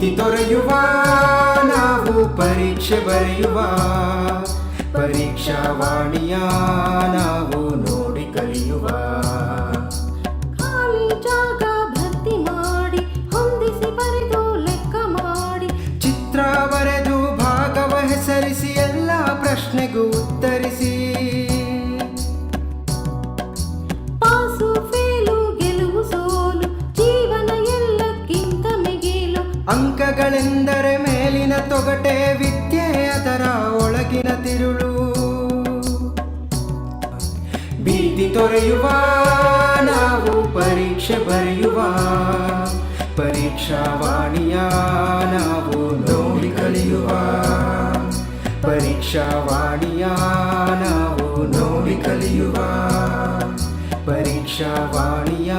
ಭೀತಿ ತೊರೆಯುವ ನಾವು ಪರೀಕ್ಷೆ ಬರೆಯುವ ಪರೀಕ್ಷಾವಾಣಿಯ ನಾವು ನೋಡಿ ಕಲಿಯುವ ಖಾಲಿ ಜಾಗ ಭರ್ತಿ ಮಾಡಿ ಹೊಂದಿಸಿ ಬರೆದು ಲೆಕ್ಕ ಮಾಡಿ ಚಿತ್ರ ಬರೆದು ಭಾಗವ ಹೆಸರಿಸಿ ಎಲ್ಲ ಪ್ರಶ್ನೆಗೂ ಉತ್ತರಿಸಿ ಪಾಸು ಫೇಲು ಗೆಲುವು ಸೋಲು ಜೀವನ ಎಲ್ಲಕ್ಕಿಂತ ಮಿಗಿಲು ಅಂಕಗಳೆಂದರೆ ಮೇಲಿನ ತೊಗಟೆ ವಿದ್ಯೆ ಅದರ ಒಳಗಿನ ತಿರುಳು ಭೀತಿ ತೊರೆಯುವ ನಾವು ಪರೀಕ್ಷೆ ಬರೆಯುವ ಪರೀಕ್ಷಾವಾಣಿಯ ನಾವು ನೋಡಿ ಕಲಿಯುವ ಪರೀಕ್ಷಾವಾಣಿಯ ನಾವು ನೋಡಿ ಕಲಿಯುವ ಪರೀಕ್ಷಾವಾಣಿಯ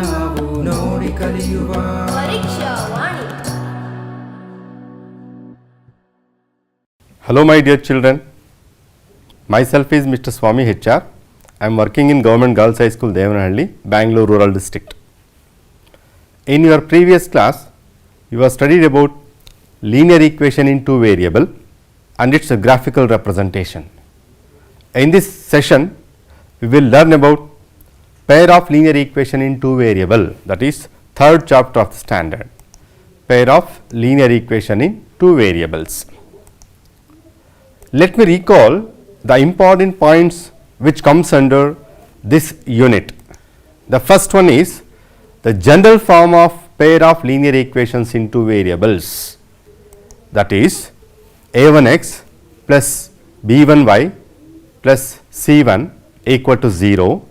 ನಾವು ನೋಡಿ ಕಲಿಯುವ ಪರೀಕ್ಷಾವಾಣಿ. Hello my dear children, myself is Mr. Swami HR. I am working in Government Girls High School, Devanahalli, Bangalore Rural District. In your previous class, you have studied about linear equation in two variable and its graphical representation. In this session, we will learn about pair of linear equation in two variable, that is third chapter of the standard, pair of linear equation in two variables. Let me recall the important points which comes under this unit. The first one is the general form of pair of linear equations in two variables, that is a1x plus b1y plus c1 equal to 0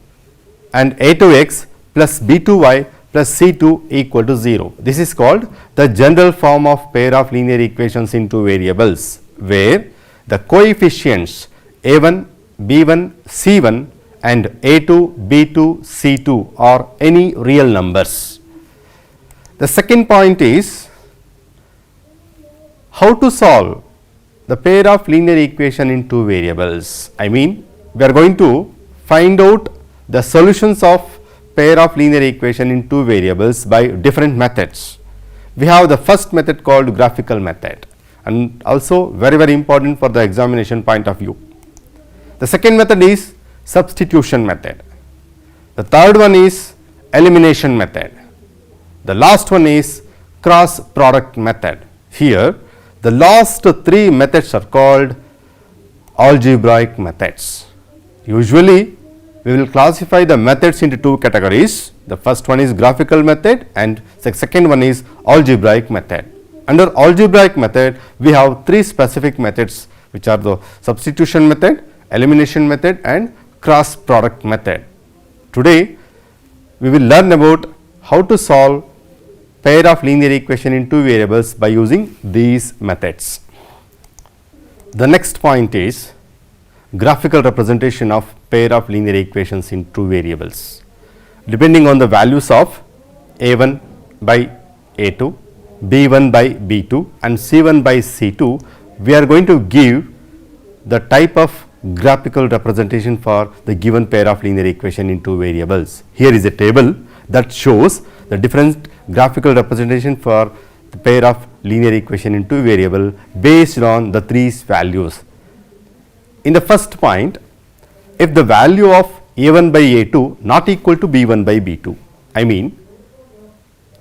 and a2x plus b2y plus c2 equal to 0. This is called the general form of pair of linear equations in two variables, where the coefficients a1, b1, c1 and a2, b2, c2 are any real numbers. The second point is how to solve the pair of linear equation in two variables. I mean, we are going to find out the solutions of pair of linear equation in two variables by different methods. We have the first method called graphical method, and also very important for the examination point of view. The second method is substitution method. The third one is elimination method. The last one is cross product method. Here the last three methods are called algebraic methods. Usually we will classify the methods into two categories. The first one is graphical method and the second one is algebraic method. Under algebraic method, we have three specific methods, which are the substitution method, elimination method and cross product method. Today we will learn about how to solve pair of linear equation in two variables by using these methods. The next point is graphical representation of pair of linear equations in two variables. Depending on the values of a1 by a2, b1 by b2 and c1 by c2, we are going to give the type of graphical representation for the given pair of linear equation in two variables. Here is a table that shows the different graphical representation for the pair of linear equation in two variable based on the three values. In the first point, if the value of a1 by a2 not equal to b1 by b2, I mean,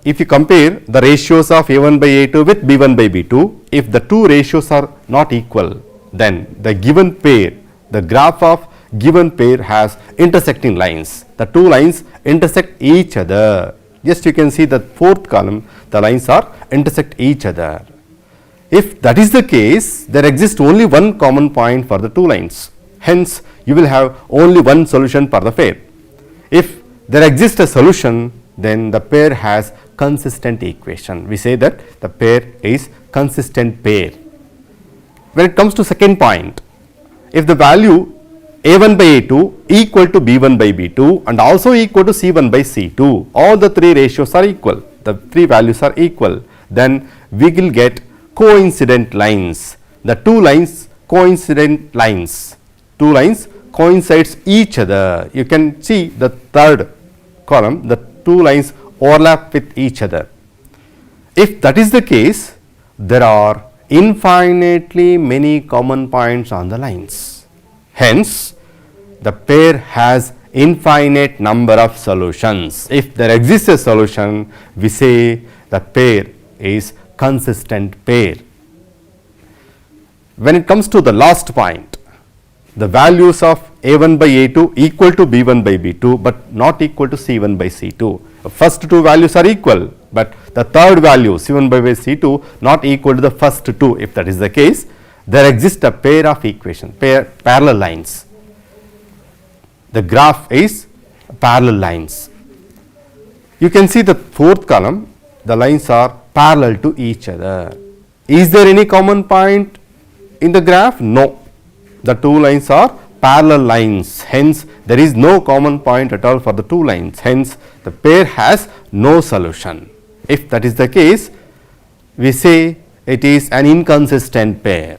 if you compare the ratios of a1 by a2 with b1 by b2, if the two ratios are not equal, then the given pair, the graph of given pair has intersecting lines. The two lines intersect each other. Just you can see the fourth column, the lines are intersect each other. If that is the case, there exists only one common point for the two lines. Hence, you will have only one solution for the pair. If there exists a solution, then the pair has consistent equation. We say that the pair is consistent pair. When it comes to second point, if the value a1 by a2 equal to b1 by b2 and also equal to c1 by c2, all the three ratios are equal, the three values are equal, then we will get coincident lines. The two lines coincident lines, two lines coincides each other. You can see the third column, the two lines overlap with each other. If that is the case, there are infinitely many common points on the lines. Hence, the pair has infinite number of solutions. If there exists a solution, we say the pair is consistent pair. When it comes to the last point, the values of A1 by A2 equal to B1 by B2 but not equal to C1 by C2. The first two values are equal, but the third value C1 by C2 not equal to the first two. If that is the case, there exists a pair of equations, parallel lines. The graph is parallel lines. You can see the fourth column, the lines are parallel to each other. Is there any common point in the graph? No. The two lines are parallel lines. Hence, there is no common point at all for the two lines. Hence, the pair has no solution. If that is the case, we say it is an inconsistent pair.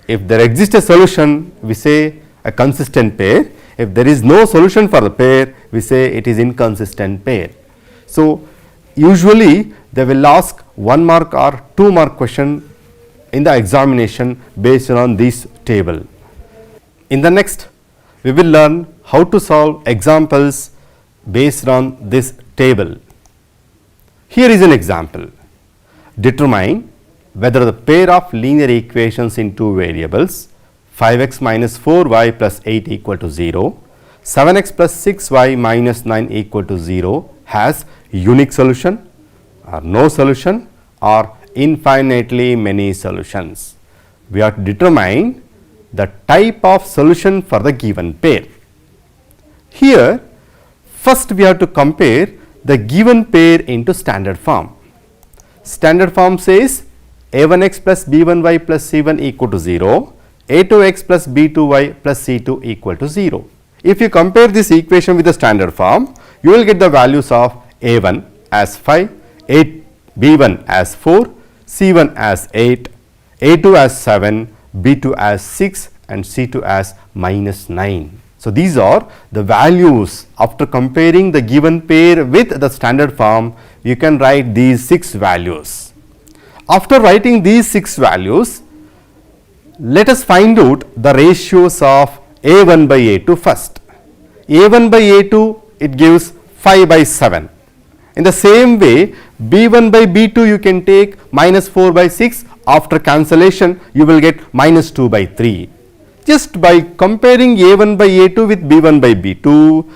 If there exists a solution, we say a consistent pair. If there is no solution for the pair, we say it is inconsistent pair. So, usually they will ask 1 mark or 2 mark question in the examination based on this table. In the next, we will learn how to solve examples based on this table. Here is an example. Determine whether the pair of linear equations in two variables 5x minus 4y plus 8 equal to 0, 7x plus 6y minus 9 equal to 0 has unique solution or no solution or infinitely many solutions. We have to determine the type of solution for the given pair. Here, first we have to compare the given pair into standard form. Standard form says a1x plus b1y plus c1 equal to 0, a2x plus b2y plus c2 equal to 0. If you compare this equation with the standard form, you will get the values of a1 as 5, b1 as 4, c1 as 8, a2 as 7, b2 as 6 and c2 as minus 9. So, these are the values. After comparing the given pair with the standard form, you can write these 6 values. After writing these 6 values, let us find out the ratios of a1 by a2 first. a1 by a2, it gives 5 by 7. In the same way, b1 by b2 you can take minus 4 by 6. After cancellation, you will get minus 2 by 3. Just by comparing a1 by a2 with b1 by b2,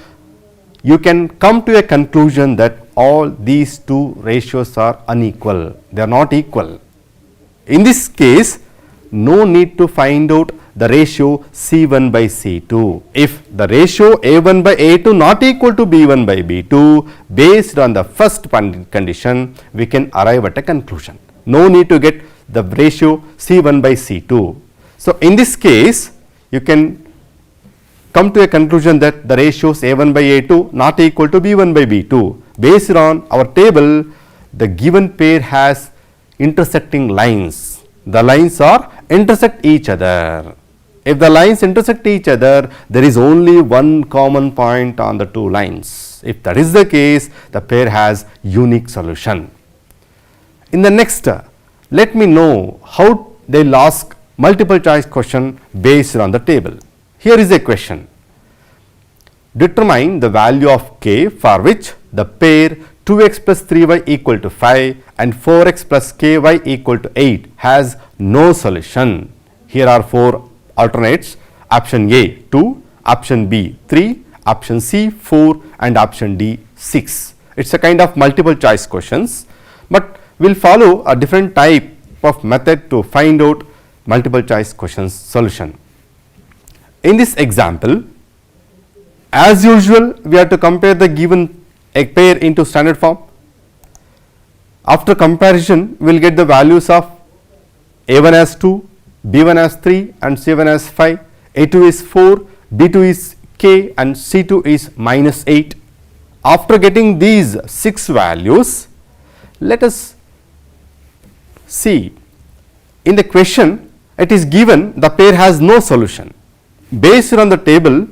you can come to a conclusion that all these two ratios are unequal. They are not equal. In this case, no need to find out the ratio C1 by C2. If the ratio A1 by A2 not equal to B1 by B2, based on the first condition, we can arrive at a conclusion. No need to get the ratio C1 by C2. So, in this case, you can come to a conclusion that the ratios A1 by A2 not equal to B1 by B2. Based on our table, the given pair has intersecting lines. The lines are intersect each other. If the lines intersect each other, there is only one common point on the two lines. If that is the case, the pair has unique solution. In the next, let me know how they will ask multiple choice question based on the table. Here is a question. Determine the value of k for which the pair 2x plus 3y equal to 5 and 4x plus ky equal to 8 has no solution. Here are 4 alternates: option A 2, option B 3, option C 4 and option D 6. It is a kind of multiple choice questions, but we will follow a different type of method to find out multiple choice questions solution. In this example, as usual, we have to compare the given pair into standard form. After comparison, we will get the values of A1 as 2, B1 as 3 and C1 as 5, A2 is 4, B2 is k and C2 is minus 8. After getting these 6 values, let us see. In the question, it is given the pair has no solution. Based on the table,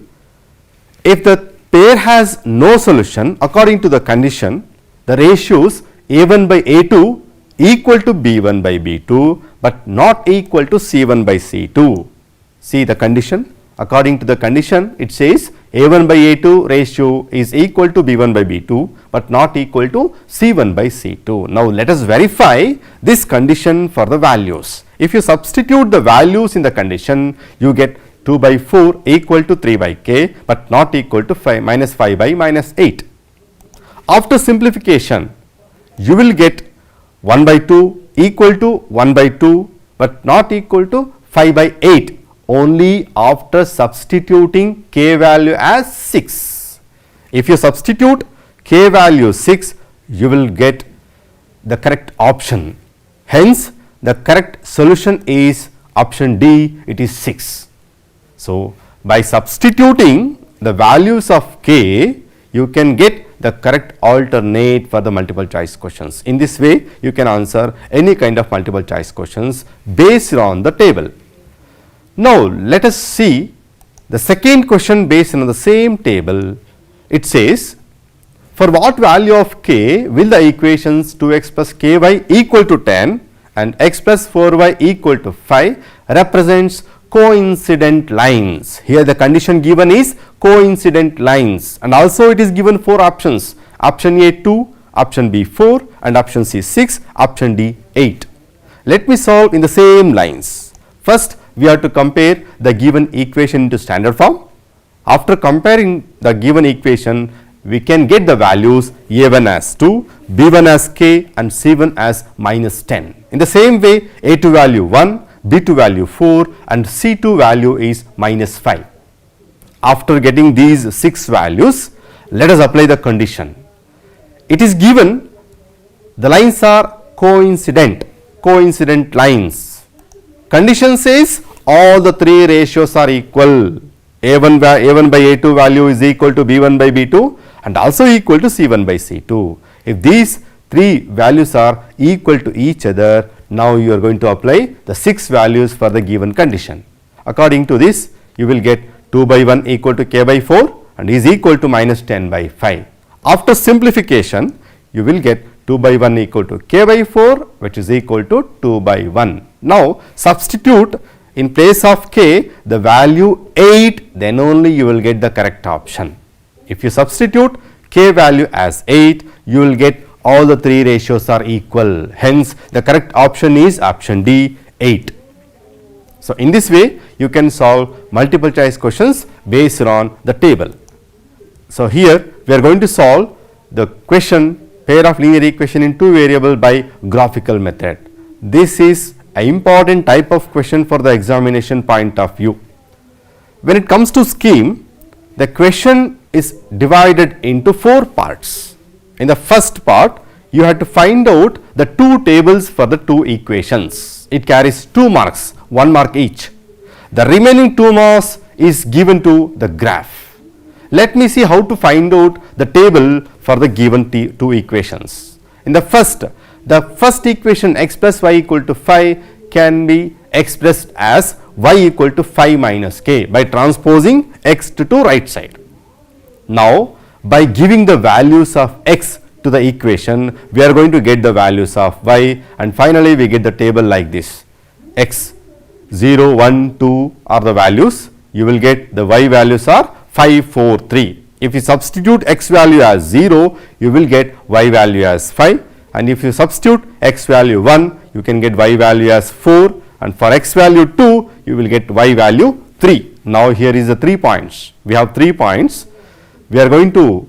if the pair has no solution, according to the condition, the ratios A1 by A2 equal to B1 by B2 but not equal to C1 by C2. See the condition. According to the condition, it says A1 by A2 ratio is equal to B1 by B2 but not equal to C1 by C2. Now let us verify this condition for the values. If you substitute the values in the condition, you get 2 by 4 equal to 3 by k but not equal to 5 minus 5 by minus 8. After simplification, you will get 1 by 2 equal to 1 by 2 but not equal to 5 by 8 only after substituting k value as 6. If you substitute k value 6, you will get the correct option. Hence, the correct solution is option D, it is 6. So, by substituting the values of k, you can get the correct alternate for the multiple choice questions. In this way, you can answer any kind of multiple choice questions based on the table. Now, let us see the second question based on the same table. It says, for what value of k will the equations 2x plus ky equal to 10 and x plus 4y equal to 5 represents coincident lines. Here the condition given is coincident lines and also it is given 4 options. Option A 2, option B 4 and option C 6, option D 8. Let me solve in the same lines. First, we have to compare the given equation into standard form. After comparing the given equation, we can get the values A1 as 2, B1 as k and C1 as minus 10. In the same way, A2 value 1, B2 value 4 and C2 value is minus 5. After getting these 6 values, let us apply the condition. It is given the lines are coincident lines. Condition says all the 3 ratios are equal. A1 by A2 value is equal to B1 by B2 and also equal to C1 by C2. If these 3 values are equal to each other, now you are going to apply the 6 values for the given condition. According to this, you will get 2 by 1 equal to k by 4 and is equal to minus 10 by 5. After simplification, you will get 2 by 1 equal to k by 4 which is equal to 2 by 1. Now, substitute in place of k the value 8, then only you will get the correct option. If you substitute k value as 8, you will get all the 3 ratios are equal. Hence, the correct option is option D 8. So, in this way you can solve multiple choice questions based on the table. So, here we are going to solve the question pair of linear equation in 2 variable by graphical method. This is an important type of question for the examination point of view. When it comes to scheme, the question is divided into 4 parts. In the first part, you have to find out the 2 tables for the 2 equations. It carries 2 marks, 1 mark each. The remaining 2 marks is given to the graph. Let me see how to find out the table for the given 2 equations. In the first equation x plus y equal to 5 can be expressed as y equal to 5 minus k by transposing x to right side. Now, by giving the values of x to the equation, we are going to get the values of y and finally we get the table like this. X 0, 1, 2 are the values. You will get the y values are 5, 4, 3. If you substitute x value as 0, you will get y value as 5, and if you substitute x value 1, you can get y value as 4, and for x value 2, you will get y value 3. Now, here is the 3 points. We have 3 points. We are going to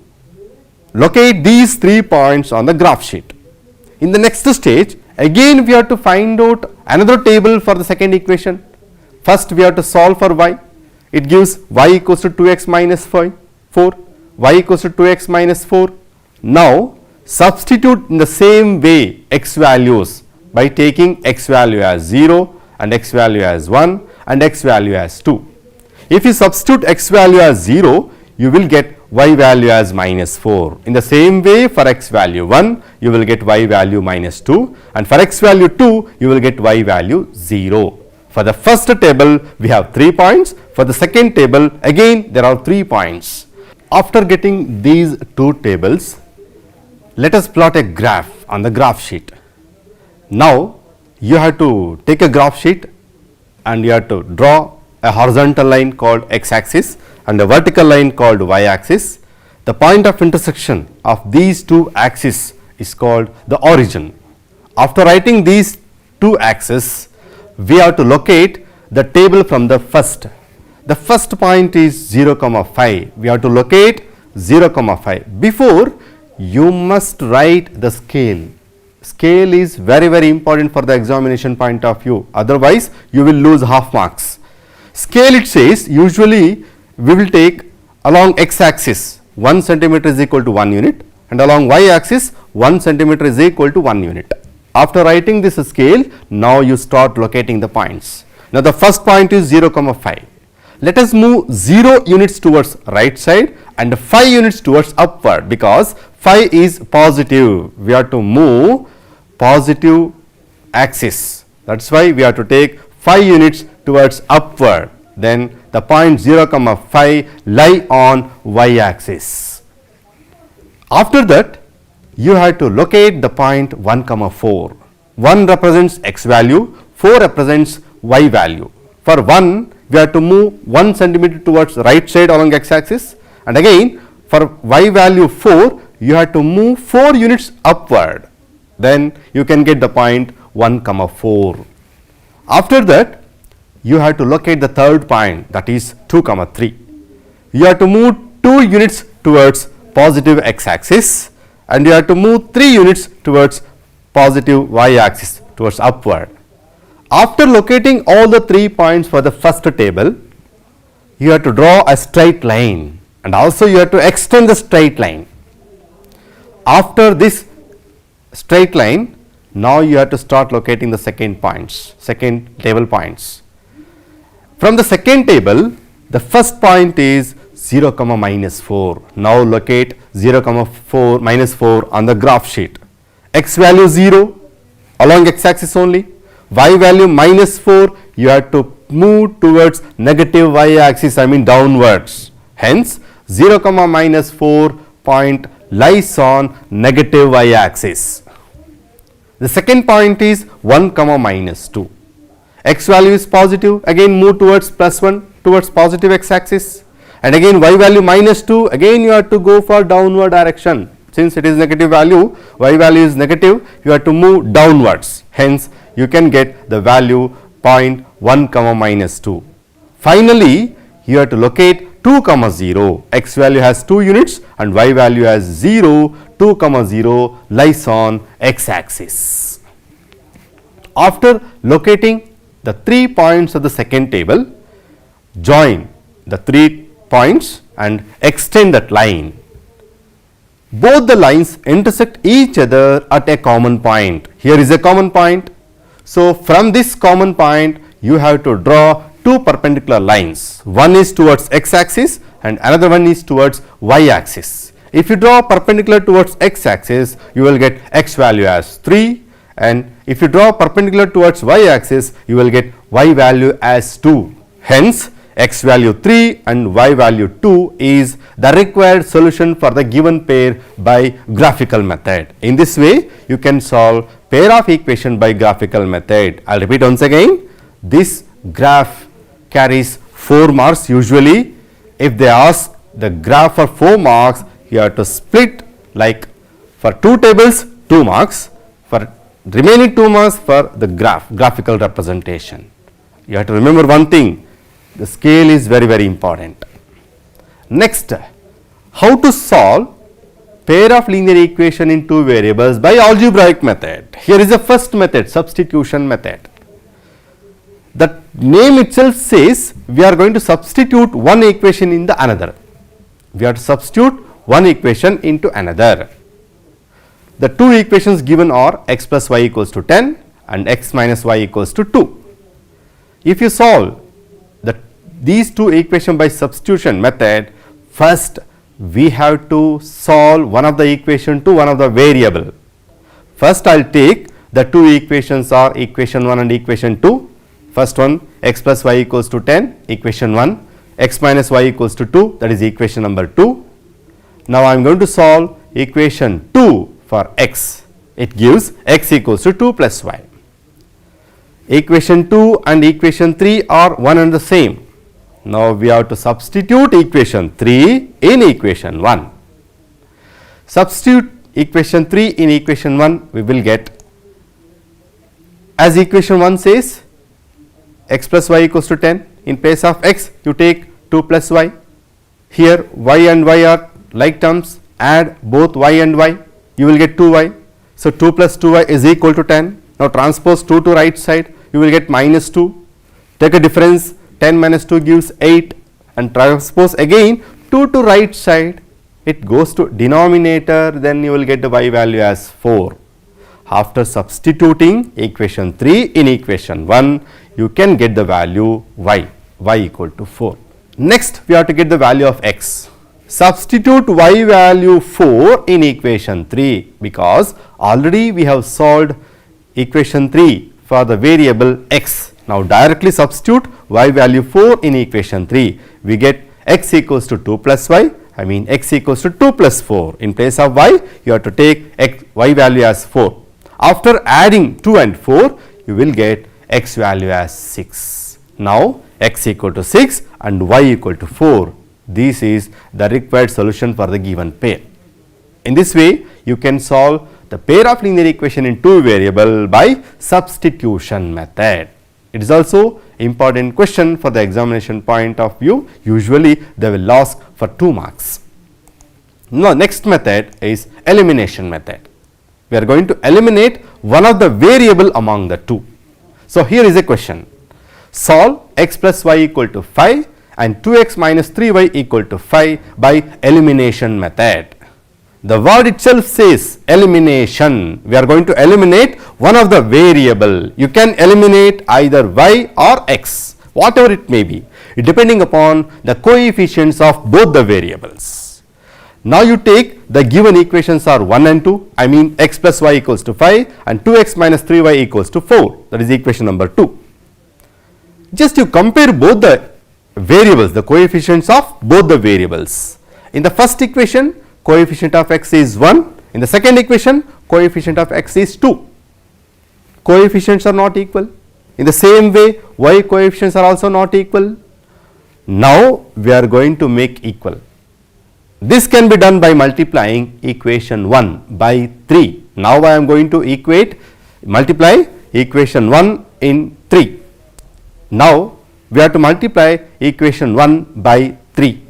locate these 3 points on the graph sheet. In the next stage, again we have to find out another table for the second equation. First, we have to solve for y. It gives y equals to 2x minus 4, y equals to 2x minus 4. Now, substitute in the same way x values by taking x value as 0 and x value as 1 and x value as 2. If you substitute x value as 0, you will get y value as minus 4. In the same way, for x value 1, you will get y value minus 2, and for x value 2, you will get y value 0. For the first table, we have 3 points. For the second table, again there are 3 points. After getting these 2 tables, let us plot a graph on the graph sheet. Now you have to take a graph sheet and you have to draw a horizontal line called x-axis and a vertical line called y-axis. The point of intersection of these two axes is called the origin. After writing these two axes, we have to locate the table from the first. The first point is 0, 5. We have to locate 0, 5. Before, you must write the scale. Scale is very, very important for the examination point of view. Otherwise, you will lose half marks. Scale, it says, usually we will take along x-axis 1 centimeter is equal to 1 unit and along y-axis 1 centimeter is equal to 1 unit. After writing this scale, now you start locating the points. Now the first point is 0, 5. Let us move 0 units towards right side and 5 units towards upward, because 5 is positive. We have to move positive axis. That is why we have to take 5 units towards upward. Then the point 0, 5 lie on y axis. After that, you have to locate the point 1, 4. 1 represents x value, 4 represents y value. For 1, we have to move 1 centimeter towards right side along x axis, and again for y value 4, you have to move 4 units upward. Then you can get the point 1, 4. After that, you have to locate the third point, that is 2, 3. You have to move 2 units towards positive x axis and you have to move 3 units towards positive y axis, towards upward. After locating all the 3 points for the first table, you have to draw a straight line and also you have to extend the straight line. After this straight line, now you have to start locating the second table points. From the second table, the first point is 0, -4. Now locate 0, 4 -4 on the graph sheet. X value 0 along x axis only. Y value -4, you have to move towards negative y axis, I mean downwards. Hence 0, -4 point lies on negative y axis. The second point is 1, -2. X value is positive, again move towards +1 towards positive x axis, and again y value -2, again you have to go for downward direction. Since it is negative value, y value is negative, you have to move downwards. Hence you can get the value point 1, -2. Finally, you have to locate 2, 0. X value has 2 units and y value has 0. 2, 0 lies on x axis. After locating the 3 points of the second table, join the 3 points and extend that line. Both the lines intersect each other at a common point. Here is a common point. So from this common point, you have to draw 2 perpendicular lines. One is towards x axis and another one is towards y axis. If you draw perpendicular towards x axis, you will get x value as 3, and if you draw perpendicular towards y axis, you will get y value as 2. Hence x value 3 and y value 2 is the required solution for the given pair by graphical method. In this way, you can solve pair of equation by graphical method. I will repeat once again, this graph carries 4 marks usually. If they ask the graph for 4 marks, you have to split, like for 2 tables 2 marks, for remaining 2 marks for the graphical representation. You have to remember one thing, the scale is very, very important. Next, how to solve pair of linear equation in 2 variables by algebraic method. Here is the first method, substitution method. The name itself says we are going to substitute one equation in the another. We have to substitute one equation into another. The 2 equations given are x plus y equals to 10 and x minus y equals to 2. If you solve these 2 equations by substitution method, first we have to solve one of the equation to one of the variable. First I will take the 2 equations are equation 1 and equation 2. First one, x plus y equals to 10, equation 1, x minus y equals to 2, that is equation number 2. Now I am going to solve equation 2 for x. it gives x equals to 2 plus y. Equation 2 and equation 3 are one and the same. Now, we have to substitute equation 3 in equation 1. Substitute equation 3 in equation 1, we will get, as equation 1 says, x plus y equals to 10. In place of x, you take 2 plus y. Here y and y are like terms, add both y and y, you will get 2y. So, 2 plus 2y is equal to 10. Now, transpose 2 to right side, you will get minus 2. Take a difference, 10 minus 2 gives 8, and transpose again 2 to right side, it goes to denominator, then you will get the y value as 4. After substituting equation 3 in equation 1, you can get the value y equal to 4. Next, we have to get the value of x. Substitute y value 4 in equation 3, because already we have solved equation 3 for the variable x. Now, directly substitute y value 4 in equation 3. We get x equals to 2 plus y, I mean x equals to 2 plus 4. In place of y, you have to take y value as 4. After adding 2 and 4, you will get x value as 6. Now, x equal to 6 and y equal to 4. This is the required solution for the given pair. In this way, you can solve the pair of linear equation in two variable by substitution method. It is also important question for the examination point of view. Usually, they will ask for 2 marks. Now, next method is elimination method. We are going to eliminate one of the variable among the two. So, here is a question. Solve x plus y equal to 5 and 2x minus 3y equal to 5 by elimination method. The word itself says elimination. We are going to eliminate one of the variable. You can eliminate either y or x, whatever it may be, depending upon the coefficients of both the variables. Now, you take the given equations are 1 and 2, I mean x plus y equals to 5 and 2x minus 3y equals to 4, that is equation number 2. Just you compare both the variables, the coefficients of both the variables. In the first equation, coefficient of x is 1, in the second equation, coefficient of x is 2. Coefficients are not equal. In the same way, y coefficients are also not equal. Now, we are going to make equal. This can be done by multiplying equation 1 by 3. Now, I am going to multiply equation 1 in 3. Now, we have to multiply equation 1 by 3.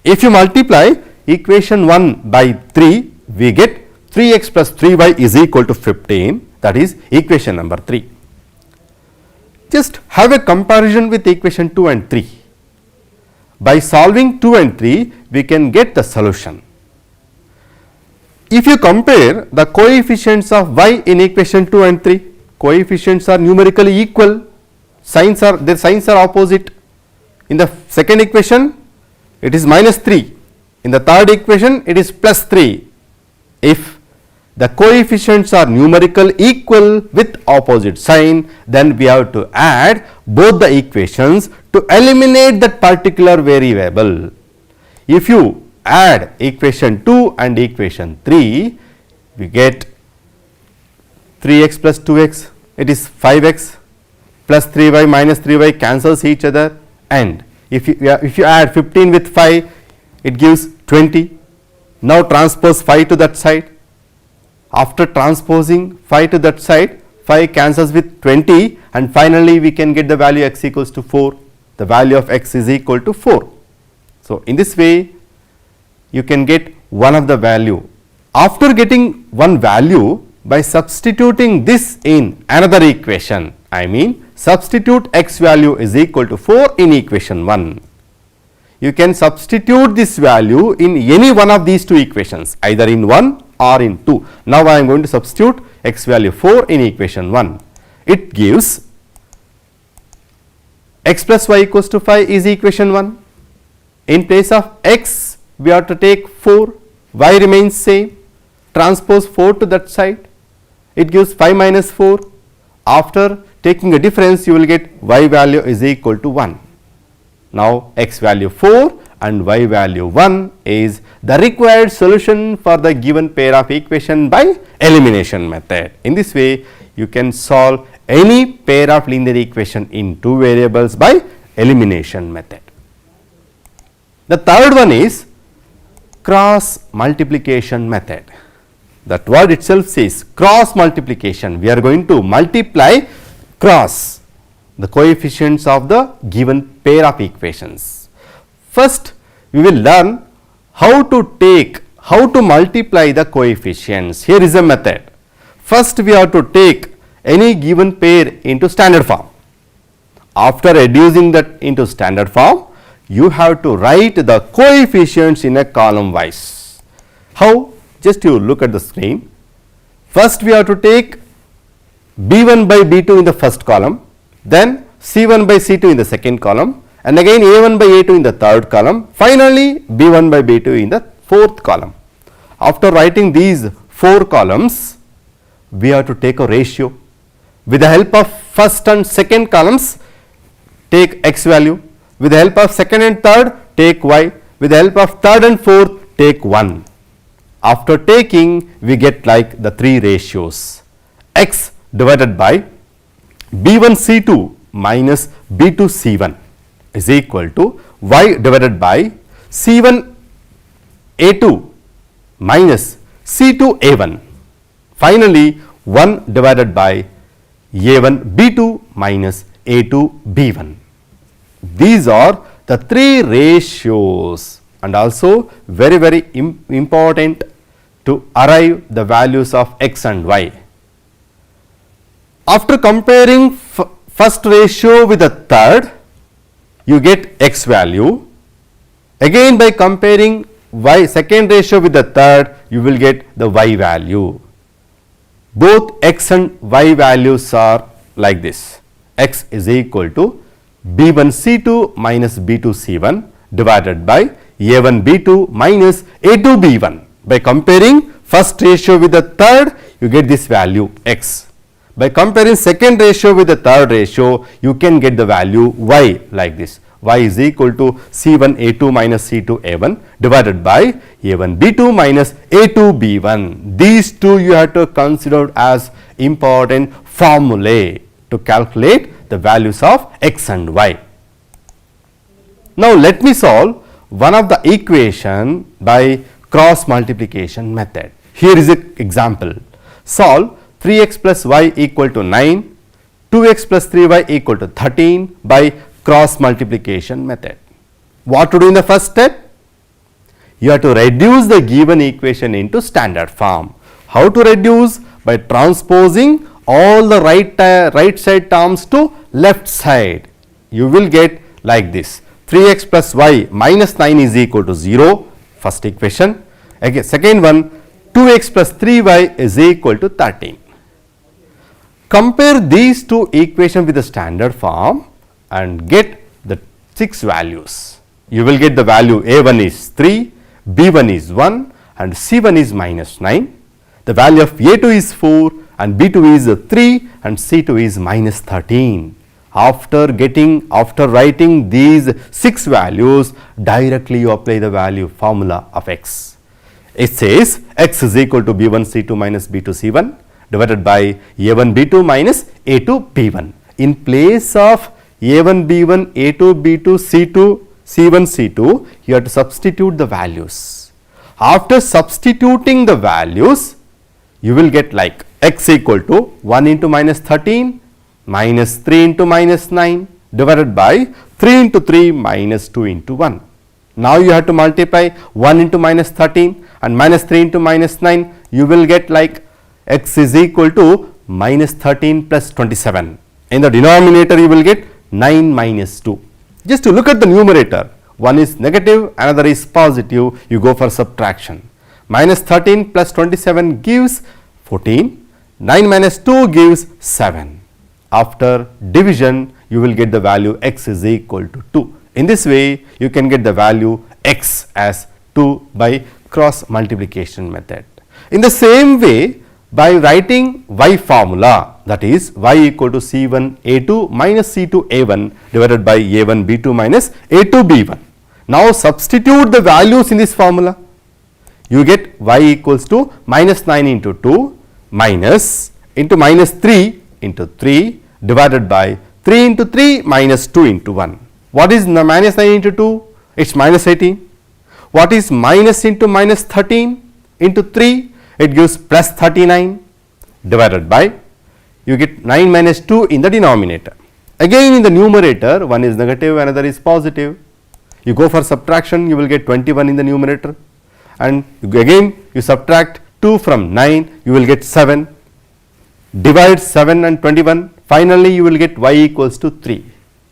If you multiply equation 1 by 3, we get 3x plus 3y is equal to 15, that is equation number 3. Just have a comparison with equation 2 and 3. By solving 2 and 3, we can get the solution. If you compare the coefficients of y in equation 2 and 3, coefficients are numerically equal, their signs are opposite. In the second equation, it is minus 3. In the third equation, it is plus 3. If the coefficients are numerical equal with opposite sign, then we have to add both the equations to eliminate that particular variable. If you add equation 2 and equation 3, we get 3x plus 2x, it is 5x plus 3y minus 3y cancels each other, and if you add 15 with 5, it gives 20. Now, transpose 5 to that side. After transposing 5 to that side, 5 cancels with 20, and finally, we can get the value x equals to 4. The value of x is equal to 4. So, in this way, you can get one of the value. After getting one value, by substituting this in another equation, I mean substitute x value is equal to 4 in equation 1. You can substitute this value in any one of these two equations, either in 1 or in 2. Now, I am going to substitute x value 4 in equation 1. It gives x plus y equals to 5 is equation 1. In place of x, we have to take 4, y remains same, transpose 4 to that side, it gives 5 minus 4. After taking a difference, you will get y value is equal to 1. Now, x value 4 and y value 1 is the required solution for the given pair of equation by elimination method. In this way, you can solve any pair of linear equation in two variables by elimination method. The third one is cross multiplication method. That word itself says cross multiplication. We are going to multiply cross the coefficients of the given pair of equations. First, we will learn how to multiply the coefficients. Here is a method. First, we have to take any given pair into standard form. After reducing that into standard form, you have to write the coefficients in a column wise. How? Just you look at the screen. First, we have to take B1 by B2 in the first column, then C1 by C2 in the second column, and again A1 by A2 in the third column, finally B1 by B2 in the fourth column. After writing these four columns, we have to take a ratio. With the help of first and second columns, take x value. With the help of second and third, take y. With the help of third and fourth, take 1. After taking, we get like the three ratios. X divided by B1 C2 minus B2 C1 is equal to y divided by C1 A2 minus C2 A1. Finally, 1 divided by A1 B2 minus A2 B1. These are the three ratios, and also very important to arrive the values of x and y. After comparing first ratio with the third, you get x value. Again, by comparing y second ratio with the third, you will get the y value. Both x and y values are like this. X is equal to B1 C2 minus B2 C1 divided by A1 B2 minus A2 B1. By comparing first ratio with the third, you get this value x. By comparing second ratio with the third ratio, you can get the value y like this. Y is equal to C1 A2 minus C2 A1 divided by A1 B2 minus A2 B1. These two you have to consider as important formulae to calculate the values of x and y. Now, let me solve one of the equation by cross multiplication method. Here is an example. Solve 3x plus y equal to 9, 2x plus 3y equal to 13 by cross multiplication method. What to do in the first step? You have to reduce the given equation into standard form. How to reduce? By transposing all the right side terms to left side. You will get like this. 3x plus y minus 9 is equal to 0, first equation. Again, second one, 2x plus 3y is equal to 13. Compare these two equations with the standard form and get the 6 values. You will get the value A1 is 3, B1 is 1 and C1 is minus 9. The value of A2 is 4 and B2 is 3 and C2 is minus 13. After writing these 6 values, directly you apply the value formula of x. It says x is equal to B1 C2 minus B2 C1 divided by A1 B2 minus A2 B1. In place of A1 B1, A2 B2, C2, C1 C2, you have to substitute the values. After substituting the values, you will get like x equal to 1 into minus 13 minus 3 into minus 9 divided by 3 into 3 minus 2 into 1. Now you have to multiply 1 into minus 13 and minus 3 into minus 9. You will get like x is equal to minus 13 plus 27. In the denominator you will get 9 minus 2. Just to look at the numerator, one is negative, another is positive, you go for subtraction. Minus 13 plus 27 gives 14, 9 minus 2 gives 7. After division, you will get the value x is equal to 2. In this way, you can get the value x as 2 by cross multiplication method. In the same way, by writing y formula, that is y equal to C1 A2 minus C2 A1 divided by A1 B2 minus A2 B1. Now substitute the values in this formula. You get y equals to minus 9 into 2 minus into minus 3 into 3 divided by 3 into 3 minus 2 into 1. What is minus 9 into 2? It's minus 18. What is minus into minus 13 into 3? It gives plus 39 divided by, you get 9 minus 2 in the denominator. Again in the numerator, one is negative, another is positive. You go for subtraction, you will get 21 in the numerator, and again you subtract 2 from 9, you will get 7. Divide 7 and 21, finally you will get y equals to 3.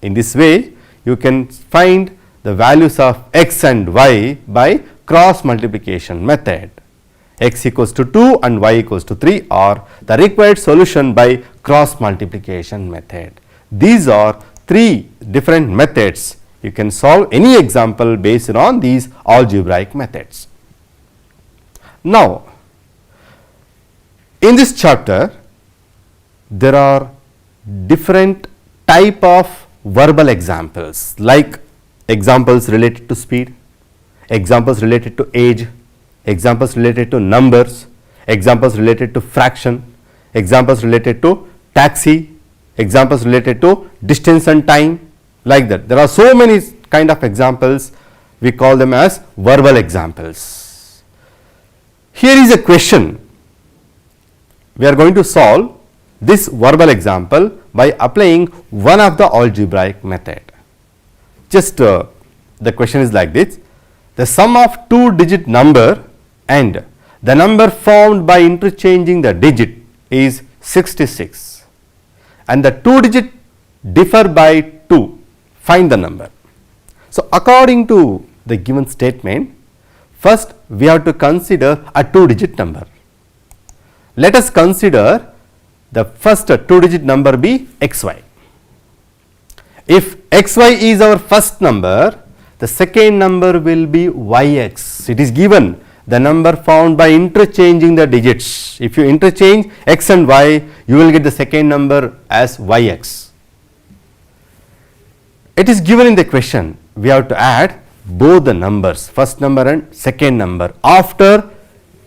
In this way, you can find the values of x and y by cross multiplication method. X equals to 2 and y equals to 3 are the required solution by cross multiplication method. These are 3 different methods. You can solve any example based on these algebraic methods. Now, in this chapter, there are different type of verbal examples, like examples related to speed, examples related to age, examples related to numbers, examples related to fraction, examples related to taxi, examples related to distance and time, like that. There are so many kind of examples, we call them as verbal examples. Here is a question. We are going to solve this verbal example by applying one of the algebraic method. Just the question is like this: the sum of 2-digit number and the number formed by interchanging the digit is 66, and the 2-digit differ by 2. Find the number. So, according to the given statement, first we have to consider a 2-digit number. Let us consider the first 2-digit number be xy. If xy is our first number, the second number will be yx. It is given the number found by interchanging the digits. If you interchange x and y, you will get the second number as yx. It is given in the question. We have to add both the numbers, first number and second number, after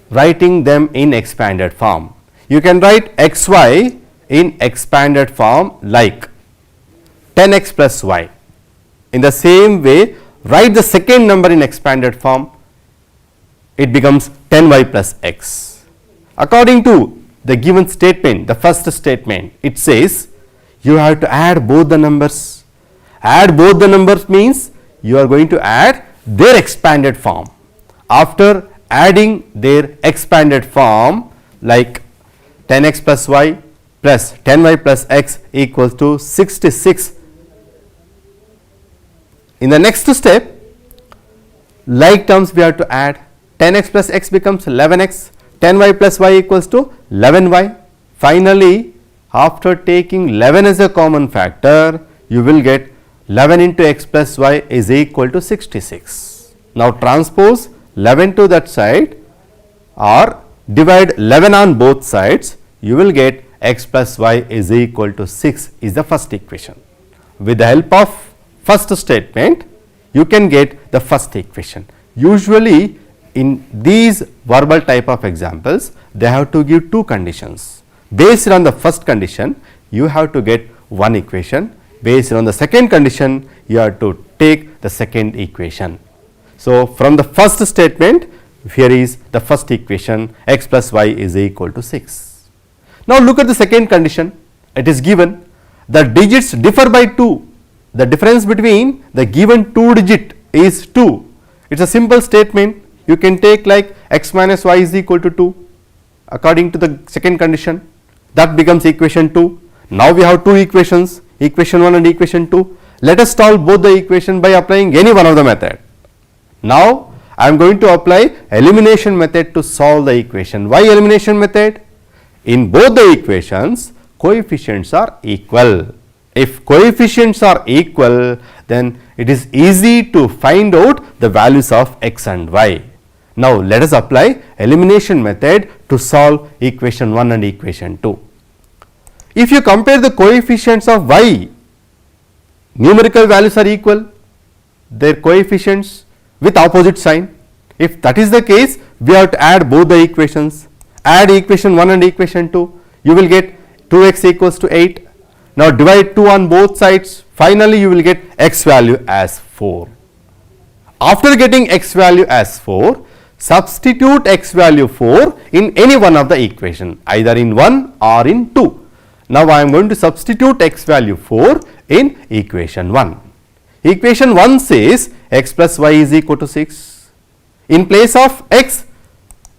writing them in expanded form. You can write xy in expanded form like 10x plus y. In the same way, write the second number in expanded form, it becomes 10y plus x. According to the given statement, the first statement, it says you have to add both the numbers. Add both the numbers means you are going to add their expanded form. After adding their expanded form, like 10x plus y plus 10y plus x equals to 66. In the next step, like terms we have to add. 10x plus x becomes 11x, 10y plus y equals to 11y. Finally, after taking 11 as a common factor, you will get 11 into x plus y is equal to 66. Now transpose 11 to that side or divide 11 on both sides, you will get x plus y is equal to 6 is the first equation. With the help of first statement, you can get the first equation. Usually in these verbal type of examples, they have to give two conditions. Based on the first condition, you have to get one equation. Based on the second condition, you have to take the second equation. So, from the first statement, here is the first equation, x plus y is equal to 6. Now, look at the second condition. It is given the digits differ by 2. The difference between the given 2 digit is 2. It is a simple statement. You can take like x minus y is equal to 2 according to the second condition. That becomes equation 2. Now, we have two equations, equation 1 and equation 2. Let us solve both the equation by applying any one of the method. Now, I am going to apply elimination method to solve the equation. Why elimination method? In both the equations, coefficients are equal. If coefficients are equal, then it is easy to find out the values of x and y. Now, let us apply elimination method to solve equation 1 and equation 2. If you compare the coefficients of y, numerical values are equal, their coefficients with opposite sign? If that is the case, we have to add both the equations. Add equation 1 and equation 2. You will get 2x equals to 8. Now divide 2 on both sides. Finally, you will get x value as 4. After getting x value as 4, substitute x value 4 in any one of the equation, either in 1 or in 2. Now I am going to substitute x value 4 in equation 1. Equation 1 says x plus y is equal to 6. In place of x,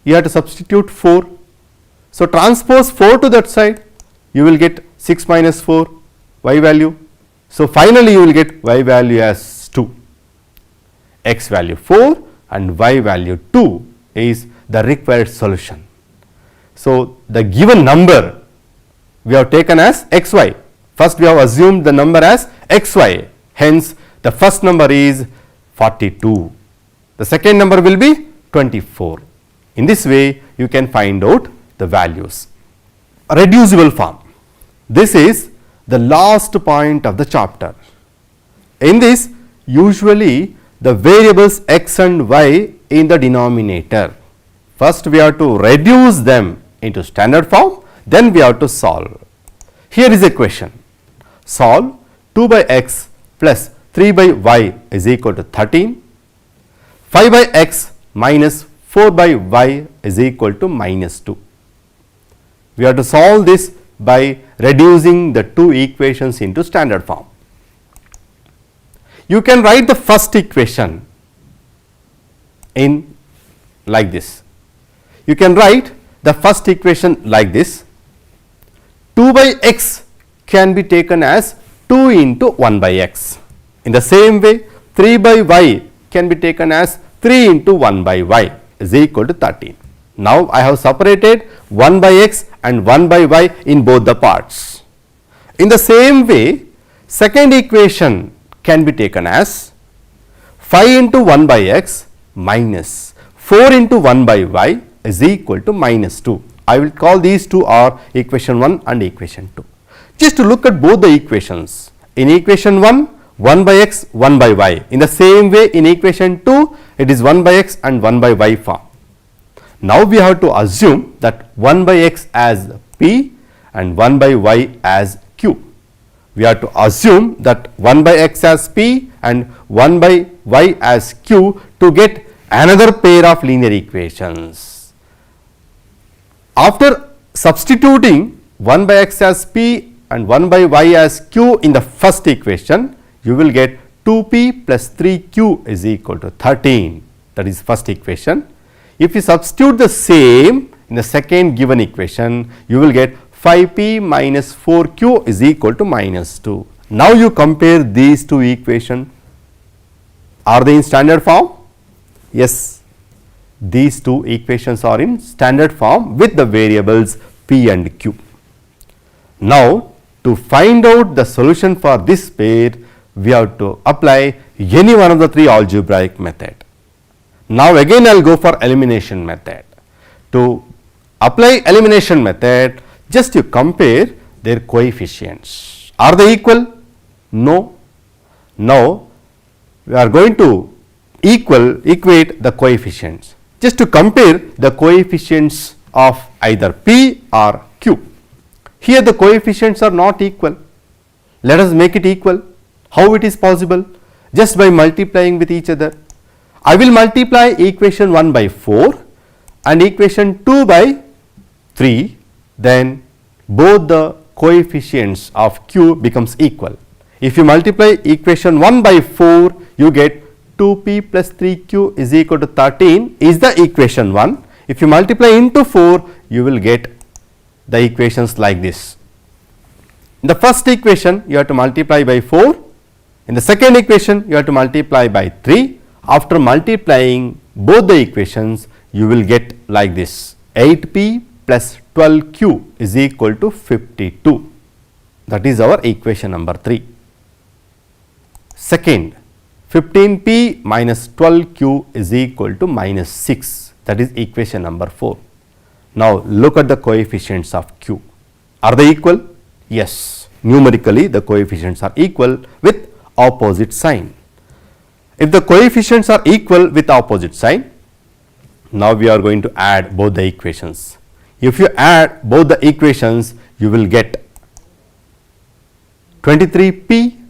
you have to substitute 4. So transpose 4 to that side, you will get 6 minus 4 y value. So finally you will get y value as 2. X value 4 and y value 2 is the required solution. So the given number we have taken as xy. First we have assumed the number as xy. Hence the first number is 42. The second number will be 24. In this way you can find out the values. Reducible form. This is the last point of the chapter. In this, usually the variables x and y in the denominator. First we have to reduce them into standard form, then we have to solve. Here is a question. Solve 2 by x plus 3 by y is equal to 13. 5 by x minus 4 by y is equal to minus 2. We have to solve this by reducing the two equations into standard form. You can write the first equation in like this. You can write the first equation like this. 2 by x can be taken as 2 into 1 by x. In the same way, 3 by y can be taken as 3 into 1 by y is equal to 13. Now I have separated 1 by x and 1 by y in both the parts. In the same way, second equation can be taken as 5 into 1 by x minus 4 into 1 by y is equal to minus 2. I will call these two are equation 1 and equation 2. Just to look at both the equations. In equation 1, 1 by x, 1 by y. In the same way, in equation 2, it is 1 by x and 1 by y form. Now we have to assume that 1 by x as p and 1 by y as q. We have to assume that 1 by x as p and 1 by y as q to get another pair of linear equations. After substituting 1 by x as p and 1 by y as q in the first equation, you will get 2p plus 3q is equal to 13. That is first equation. If you substitute the same in the second given equation, you will get 5p minus 4q is equal to minus 2. Now you compare these two equations. Are they in standard form? Yes, these two equations are in standard form with the variables p and q. Now to find out the solution for this pair, we have to apply any one of the three algebraic methods. Now again I will go for elimination method. To apply elimination method, just you compare their coefficients. Are they equal? No. Now we are going to equate the coefficients. Just to compare the coefficients of either p or q. Here the coefficients are not equal. Let us make it equal. How it is possible? Just by multiplying with each other. I will multiply equation 1 by 4 and equation 2 by 3, then both the coefficients of q becomes equal. If you multiply equation 1 by 4, you get 2p plus 3q is equal to 13 is the equation 1. If you multiply into 4, you will get the equations like this. In the first equation, you have to multiply by 4. In the second equation, you have to multiply by 3. After multiplying both the equations, you will get like this. 8p plus 12q is equal to 52. That is our equation number 3. Second, 15p minus 12q is equal to minus 6. That is equation number 4. Now look at the coefficients of q. Are they equal? Yes. Numerically the coefficients are equal with opposite sign. If the coefficients are equal with opposite sign, now we are going to add both the equations. If you add both the equations, you will get 23p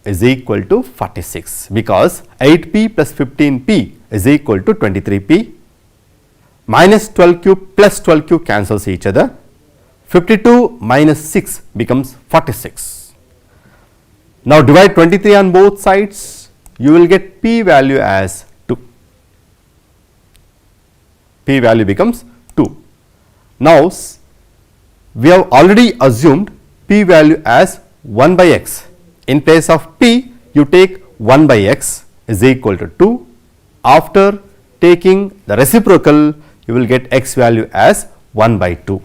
is equal to 46, because 8p plus 15p is equal to 23p, minus 12q plus 12q cancels each other, 52 minus 6 becomes 46. Now divide 23 on both sides, you will get p value as 2. P value becomes 2. Now we have already assumed p value as 1 by x. In place of p, you take 1 by x is equal to 2. After taking the reciprocal, you will get x value as 1 by 2.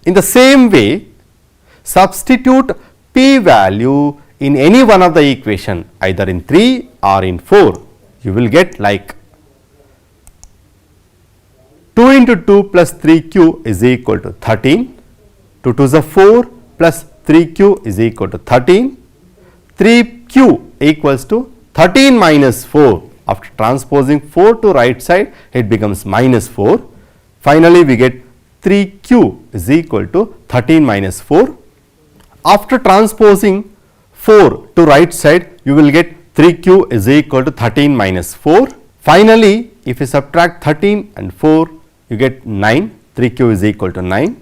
In the same way, substitute p value in any one of the equation, either in 3 or in 4, you will get like 2 into 2 plus 3q is equal to 13, 2 to the 4 plus 3q is equal to 13, 3q equals to 13 minus 4. After transposing 4 to right side, it becomes minus 4. Finally, we get 3q is equal to 13 minus 4. After transposing 4 to right side, you will get 3q is equal to 13 minus 4. Finally, if you subtract 13 and 4, you get 9. 3q is equal to 9.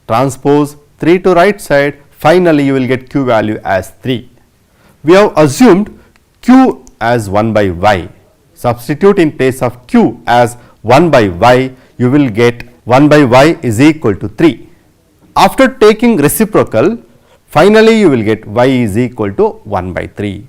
Transpose 3 to right side, finally you will get q value as 3. We have assumed q as 1 by y. Substitute in place of q as 1 by y, you will get 1 by y is equal to 3. After taking reciprocal, finally you will get y is equal to 1 by 3.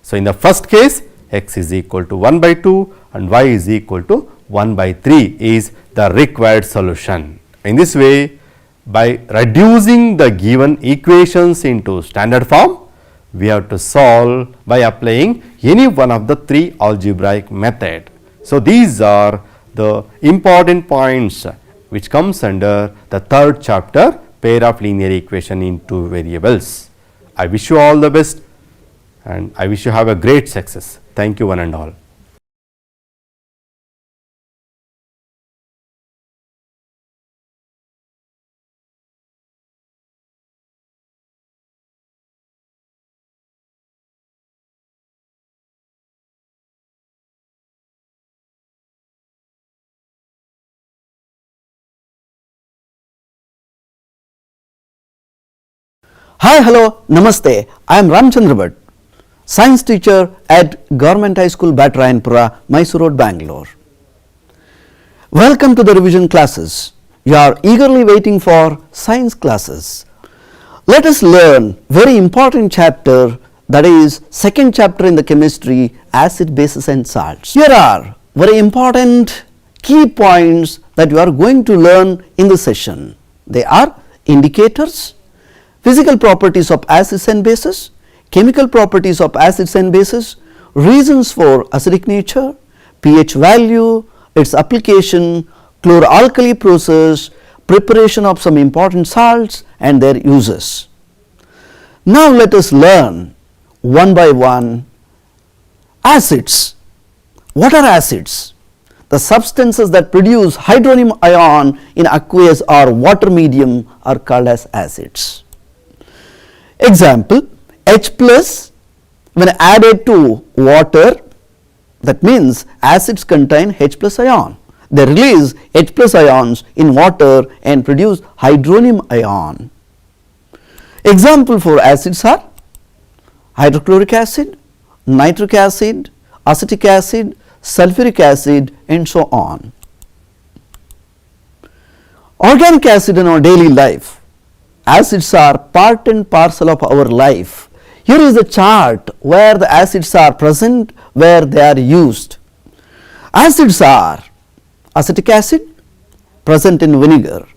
So in the first case, x is equal to 1 by 2 and y is equal to 1 by 3 is the required solution. In this way, by reducing the given equations into standard form, we have to solve by applying any one of the 3 algebraic method. So these are the important points which comes under the third chapter, pair of linear equation in 2 variables. I wish you all the best and I wish you have a great success. Thank you one and all. Hi, hello, namaste. I am Ramchandra Bhatt, science teacher at Government High School, Battarayanpura, Mysore Road, Bangalore. Welcome to the revision classes. You are eagerly waiting for science classes. Let us learn very important chapter, that is second chapter in the chemistry, acid, bases and salts. Here are very important key points that you are going to learn in the session. They are indicators, physical properties of acids and bases, chemical properties of acids and bases, reasons for acidic nature, pH value, its application, chloralkali process, preparation of some important salts and their uses. Now let us learn one by one acids. What are acids? The substances that produce hydronium ion in aqueous or water medium are called as acids. Example, H plus when added to water, that means acids contain H plus ion. They release H plus ions in water and produce hydronium ion. Example for acids are hydrochloric acid, nitric acid, acetic acid, sulfuric acid and so on. Organic acid in our daily life. Acids are part and parcel of our life. Here is the chart where the acids are present, where they are used. Acids are acetic acid, present in vinegar,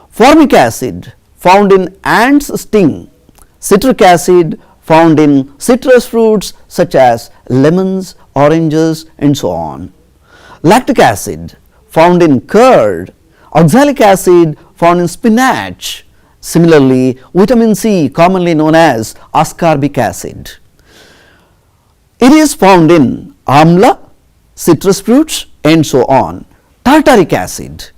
formic acid found in ants' sting, citric acid found in citrus fruits such as lemons, oranges and so on, lactic acid found in curd, oxalic acid found in spinach. Similarly, vitamin C, commonly known as ascorbic acid. It is found in amla, citrus fruits and so on, tartaric acid,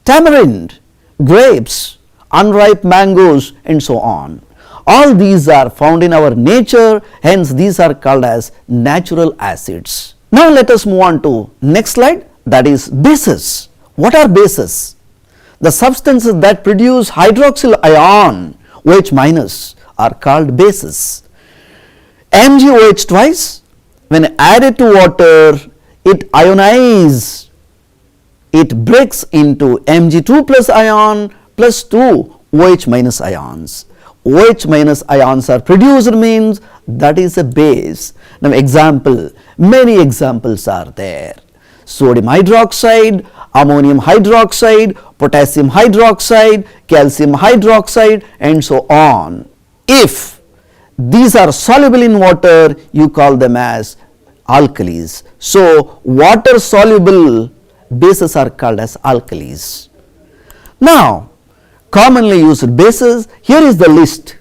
tamarind, grapes, unripe mangoes and so on. All these are found in our nature, hence these are called as natural acids. Now let us move on to next slide, that is bases. What are bases? The substances that produce hydroxyl ion OH minus are called bases. MgOH twice, when added to water, it ionizes, it breaks into Mg2 plus ion plus 2 OH minus ions. OH minus ions are produced, means that is a base. Now example, many examples are there. Sodium hydroxide, ammonium hydroxide, potassium hydroxide, calcium hydroxide and so on. If these are soluble in water, you call them as alkalis. So water soluble bases are called as alkalis. Now commonly used bases, here is the list.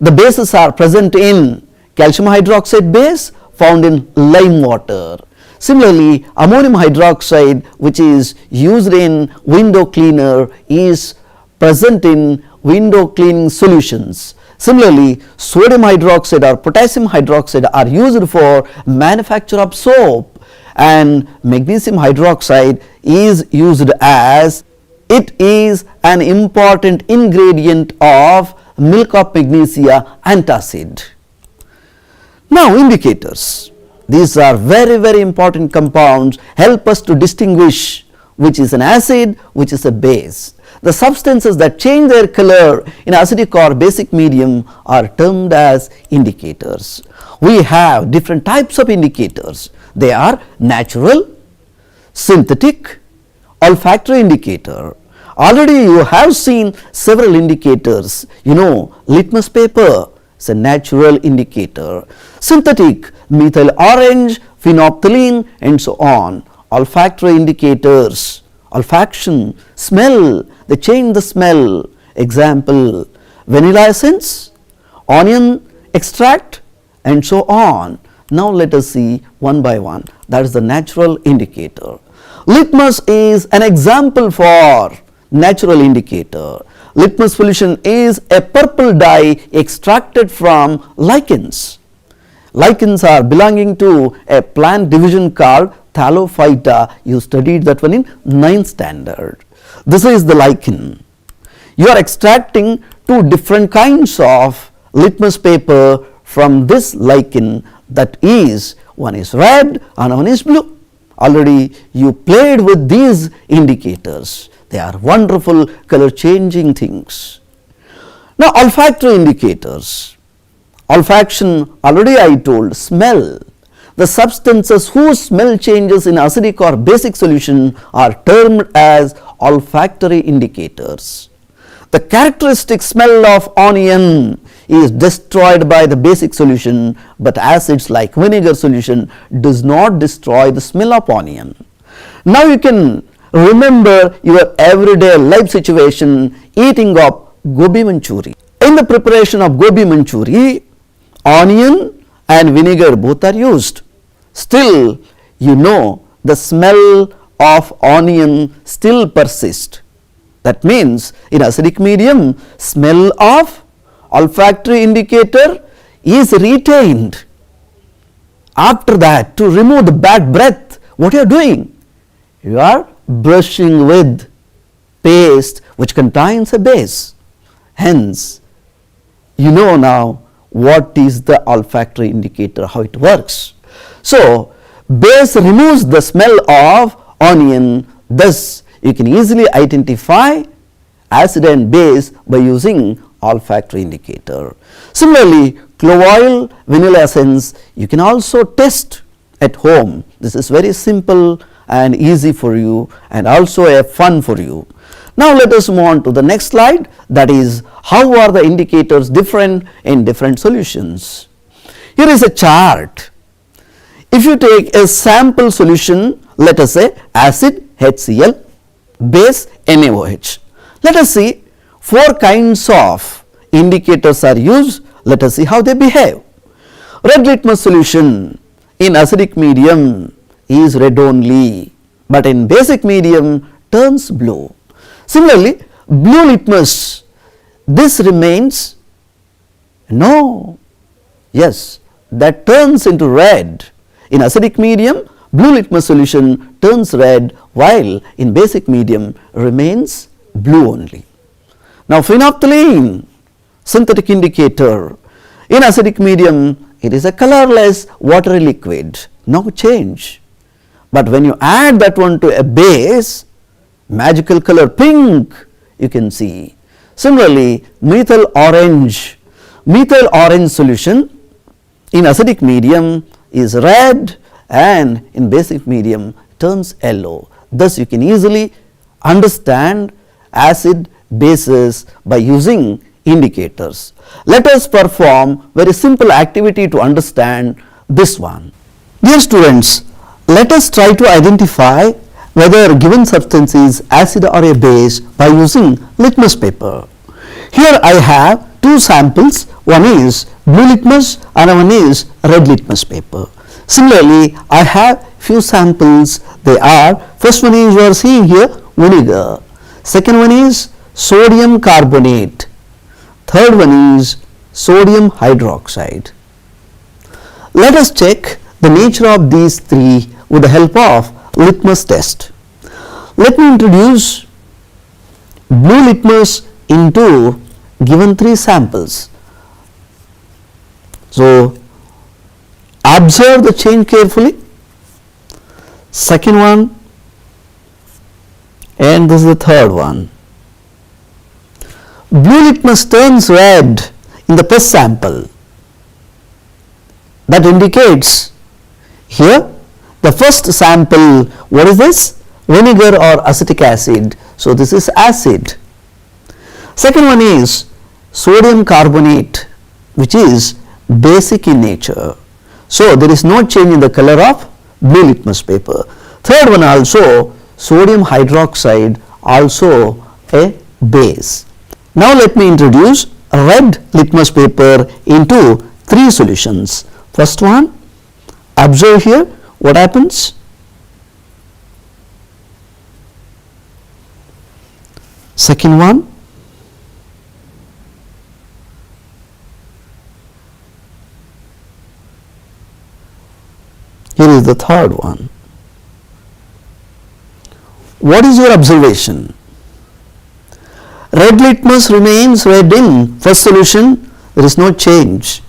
The bases are present in calcium hydroxide base found in lime water. Similarly, ammonium hydroxide, which is used in window cleaner, is present in window cleaning solutions. Similarly, sodium hydroxide or potassium hydroxide are used for manufacture of soap, and magnesium hydroxide is used as, it is an important ingredient of milk of magnesia antacid. Now indicators. These are very, very important compounds, help us to distinguish which is an acid, which is a base. The substances that change their color in acidic or basic medium are termed as indicators. We have different types of indicators. They are natural, synthetic, olfactory indicator. Already you have seen several indicators. You know, litmus paper is a natural indicator. Synthetic, methyl orange, phenolphthalein and so on. Olfactory indicators, olfaction, smell, they change the smell. Example, vanilla essence, onion extract and so on. Now let us see one by one. That is the natural indicator. Litmus is an example for natural indicator. Litmus solution is a purple dye extracted from lichens. Lichens are belonging to a plant division called Thallophyta. You studied that one in 9th standard. This is the lichen. You are extracting two different kinds of litmus paper from this lichen, that is, one is red and one is blue. Already you played with these indicators. They are wonderful color changing things. Now olfactory indicators. Olfaction, already I told, smell. The substances whose smell changes in acidic or basic solution are termed as olfactory indicators. The characteristic smell of onion is destroyed by the basic solution, but acids like vinegar solution does not destroy the smell of onion. Now you can remember your everyday life situation, eating of gobi manchuri. In the preparation of gobi manchuri, onion and vinegar both are used. Still, you know, the smell of onion still persists. That means in acidic medium, smell of olfactory indicator is retained. After that, to remove the bad breath, what you are doing? You are brushing with paste which contains a base. Hence, you know now what is the olfactory indicator, how it works. So, base removes the smell of onion, thus you can easily identify acid and base by using olfactory indicator. Similarly, clove oil, vanilla essence, you can also test at home. This is very simple and easy for you and also a fun for you. Now let us move on to the next slide, that is, how are the indicators different in different solutions. Here is a chart. If you take a sample solution, let us say acid HCl, base NaOH. Let us see 4 kinds of indicators are used. Let us see how they behave. Red litmus solution in acidic medium is red only, but in basic medium turns blue. Similarly, blue litmus, this remains, no, yes, that turns into red. In acidic medium, blue litmus solution turns red, while in basic medium remains blue only. Now, phenolphthalein, synthetic indicator, in acidic medium it is a colorless watery liquid, no change. But when you add that one to a base, magical color pink you can see. Similarly, methyl orange solution in acidic medium is red and in basic medium turns yellow. Thus, you can easily understand acid bases by using indicators. Let us perform very simple activity to understand this one. Dear students, let us try to identify whether a given substance is acid or a base by using litmus paper. Here I have two samples, one is blue litmus and one is red litmus paper. Similarly, I have few samples, they are, first one is you are seeing here vinegar, second one is sodium carbonate, third one is sodium hydroxide. Let us check the nature of these three with the help of litmus test. Let me introduce blue litmus into given three samples. So, observe the change carefully, second one and this is the third one. Blue litmus turns red in the first sample. That indicates here the first sample, what is this? Vinegar or acetic acid. So, this is acid. Second one is sodium carbonate, which is basic in nature. So, there is no change in the color of blue litmus paper. Third one also sodium hydroxide, also a base. Now, let me introduce red litmus paper into three solutions. First one, observe here what happens. Second one, here is the third one. What is your observation? Red litmus remains red in first solution, there is no change.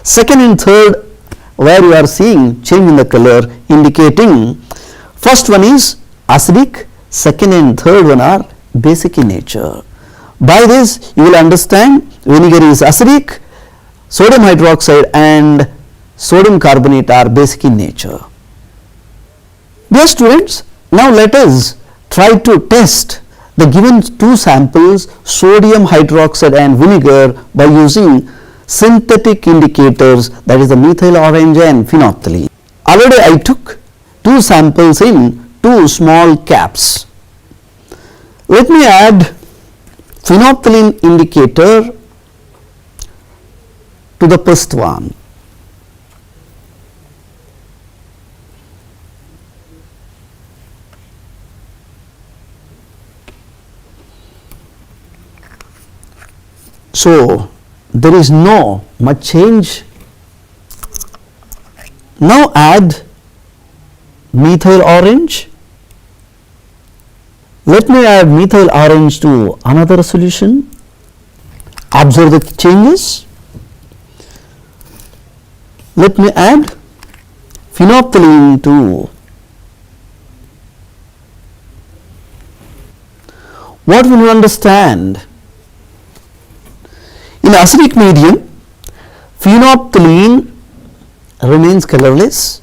Second and third, where you are seeing change in the color, indicating first one is acidic, second and third one are basic in nature. By this you will understand vinegar is acidic, sodium hydroxide and sodium carbonate are basic in nature. Dear students, now let us try to test the given two samples, sodium hydroxide and vinegar, by using synthetic indicators, that is the methyl orange and phenolphthalein. Already I took two samples in two small caps. Let me add phenolphthalein indicator to the first one. So, there is no much change. Now, add methyl orange. Let me add methyl orange to another solution. Observe the changes. Let me add phenolphthalein to. What will you understand? In acidic medium, phenolphthalein remains colorless,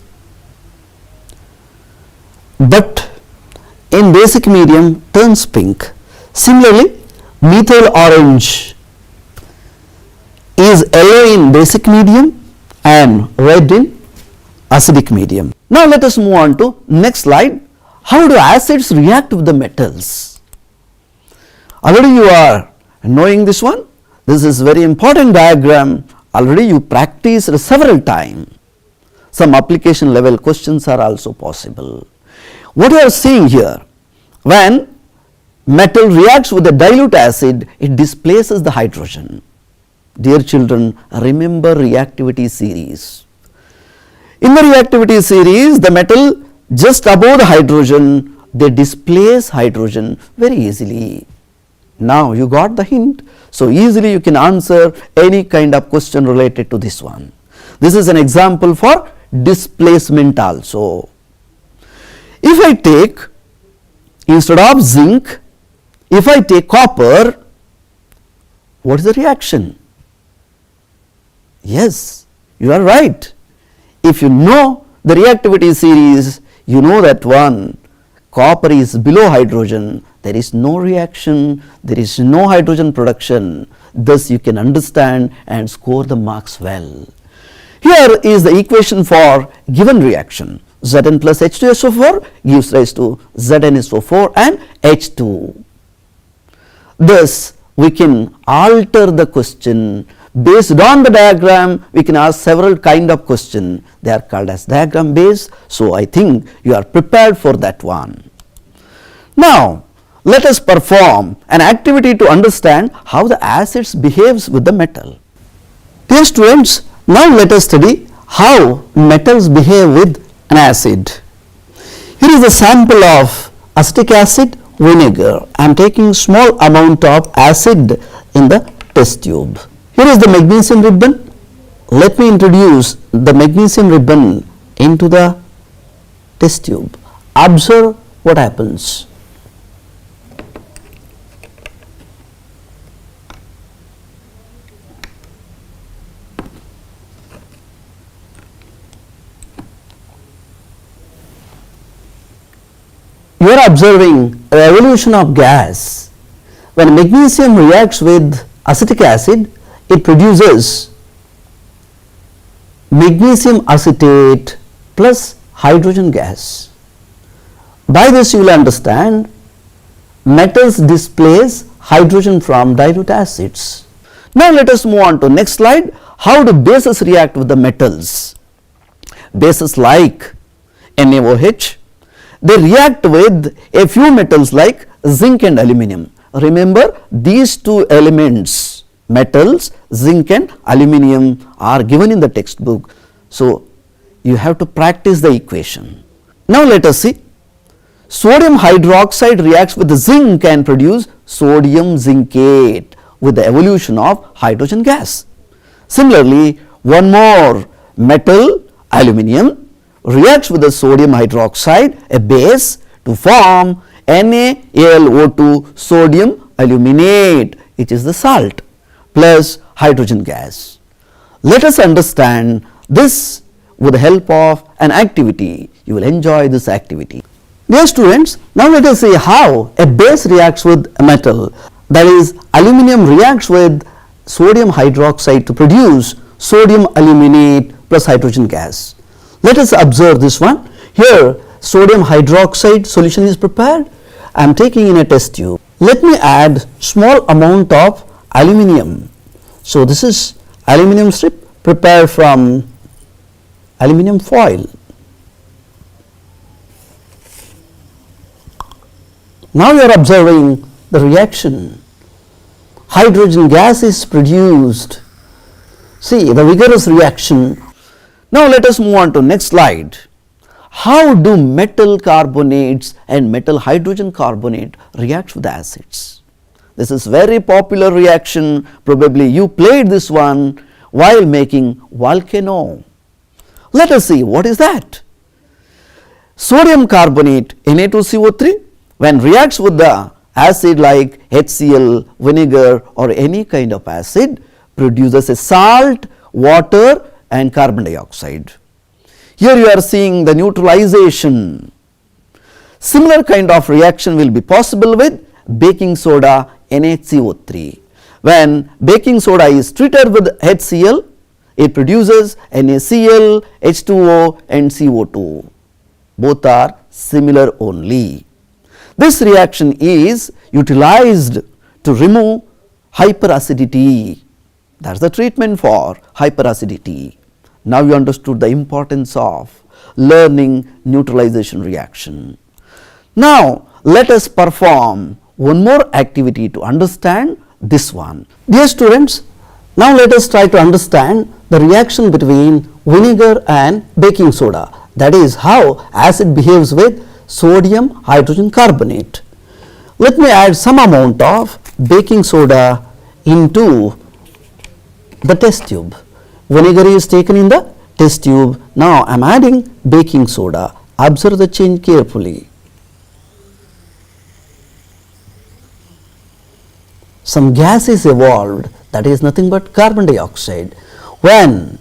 but in basic medium turns pink. Similarly, methyl orange is yellow in basic medium and red in acidic medium. Now, let us move on to next slide. How do acids react with the metals? Already you are knowing this one. This is very important diagram, already you practiced several times. some application level questions are also possible. What you are seeing here, when metal reacts with a dilute acid, it displaces the hydrogen. Dear children, remember reactivity series. In the reactivity series, the metal just above the hydrogen, they displace hydrogen very easily. Now you got the hint. So easily you can answer any kind of question related to this one. This is an example for displacement also. If I take, instead of zinc, if I take copper, what is the reaction? Yes, you are right. If you know the reactivity series, you know that one, copper is below hydrogen, there is no reaction, there is no hydrogen production. Thus you can understand and score the marks well. Here is the equation for given reaction. Zn plus H2SO4 gives rise to ZnSO4 and H2. Thus we can alter the question. Based on the diagram, we can ask several kind of question. They are called as diagram based. So I think you are prepared for that one. Now let us perform an activity to understand how the acids behaves with the metal. Dear students, now let us study how metals behave with an acid. Here is a sample of acetic acid, vinegar. I am taking small amount of acid in the test tube. Here is the magnesium ribbon. Let me introduce the magnesium ribbon into the test tube. Observe what happens. You are observing the evolution of gas. When magnesium reacts with acetic acid, it produces magnesium acetate plus hydrogen gas. By this you will understand metals displace hydrogen from dilute acids. Now let us move on to next slide. How do bases react with the metals? Bases like NaOH, they react with a few metals like zinc and aluminum. Remember, these two elements, metals, zinc and aluminum, are given in the textbook. So you have to practice the equation. Now let us see. Sodium hydroxide reacts with the zinc and produce sodium zincate with the evolution of hydrogen gas. Similarly, one more metal, aluminum, reacts with the sodium hydroxide, a base, to form NaAlO2 sodium aluminate, which is the salt, plus hydrogen gas. Let us understand this with the help of an activity. You will enjoy this activity. Dear students, now let us see how a base reacts with a metal. That is, aluminum reacts with sodium hydroxide to produce sodium aluminate plus hydrogen gas. Let us observe this one. Here sodium hydroxide solution is prepared. I am taking in a test tube. Let me add small amount of aluminum. So this is aluminum strip prepared from aluminum foil. Now you are observing the reaction. Hydrogen gas is produced. See the vigorous reaction. Now let us move on to next slide. How do metal carbonates and metal hydrogen carbonate react with acids? This is very popular reaction. Probably you played this one while making volcano. Let us see what is that. Sodium carbonate Na2CO3 when reacts with the acid like HCl, vinegar or any kind of acid produces a salt, water and carbon dioxide. Here you are seeing the neutralization. Similar kind of reaction will be possible with baking soda NaCO3. When baking soda is treated with HCl, it produces NaCl, H2O and CO2. Both are similar only. This reaction is utilized to remove hyperacidity. That is the treatment for hyperacidity. Now you understood the importance of learning neutralization reaction. Now let us perform one more activity to understand this one. Dear students, now let us try to understand the reaction between vinegar and baking soda, that is how acid behaves with sodium hydrogen carbonate. Let me add some amount of baking soda into the test tube. Vinegar is taken in the test tube. Now I am adding baking soda. Observe the change carefully. Some gas is evolved, that is nothing but carbon dioxide. When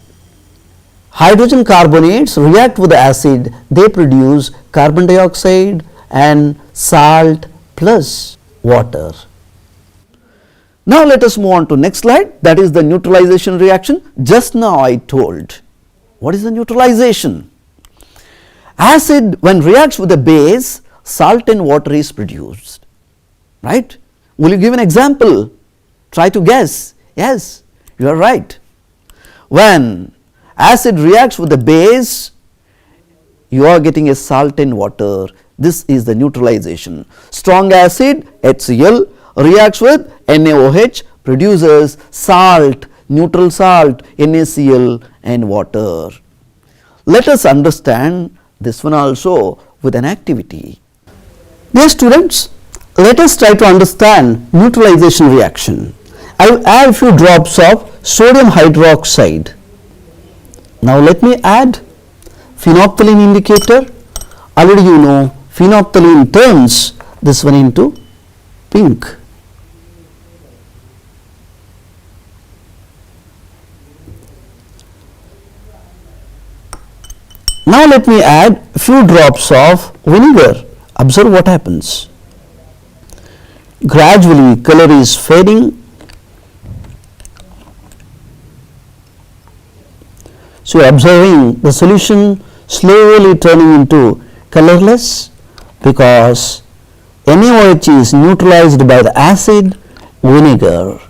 hydrogen carbonates react with the acid, they produce carbon dioxide and salt plus water. Now let us move on to next slide, that is the neutralization reaction. Just now I told. What is the neutralization? Acid when reacts with a base, salt and water is produced. Right? Will you give an example? Try to guess. Yes, you are right. When acid reacts with the base, you are getting a salt and water. This is the neutralization. Strong acid HCl reacts with NaOH, produces salt, neutral salt, NaCl and water. Let us understand this one also with an activity. Dear students, let us try to understand neutralization reaction. I will add a few drops of sodium hydroxide. Now let me add phenolphthalein indicator. Already you know phenolphthalein turns this one into pink. Now let me add a few drops of vinegar. Observe what happens. Gradually color is fading. So observing the solution slowly turning into colorless because NaOH is neutralized by the acid vinegar.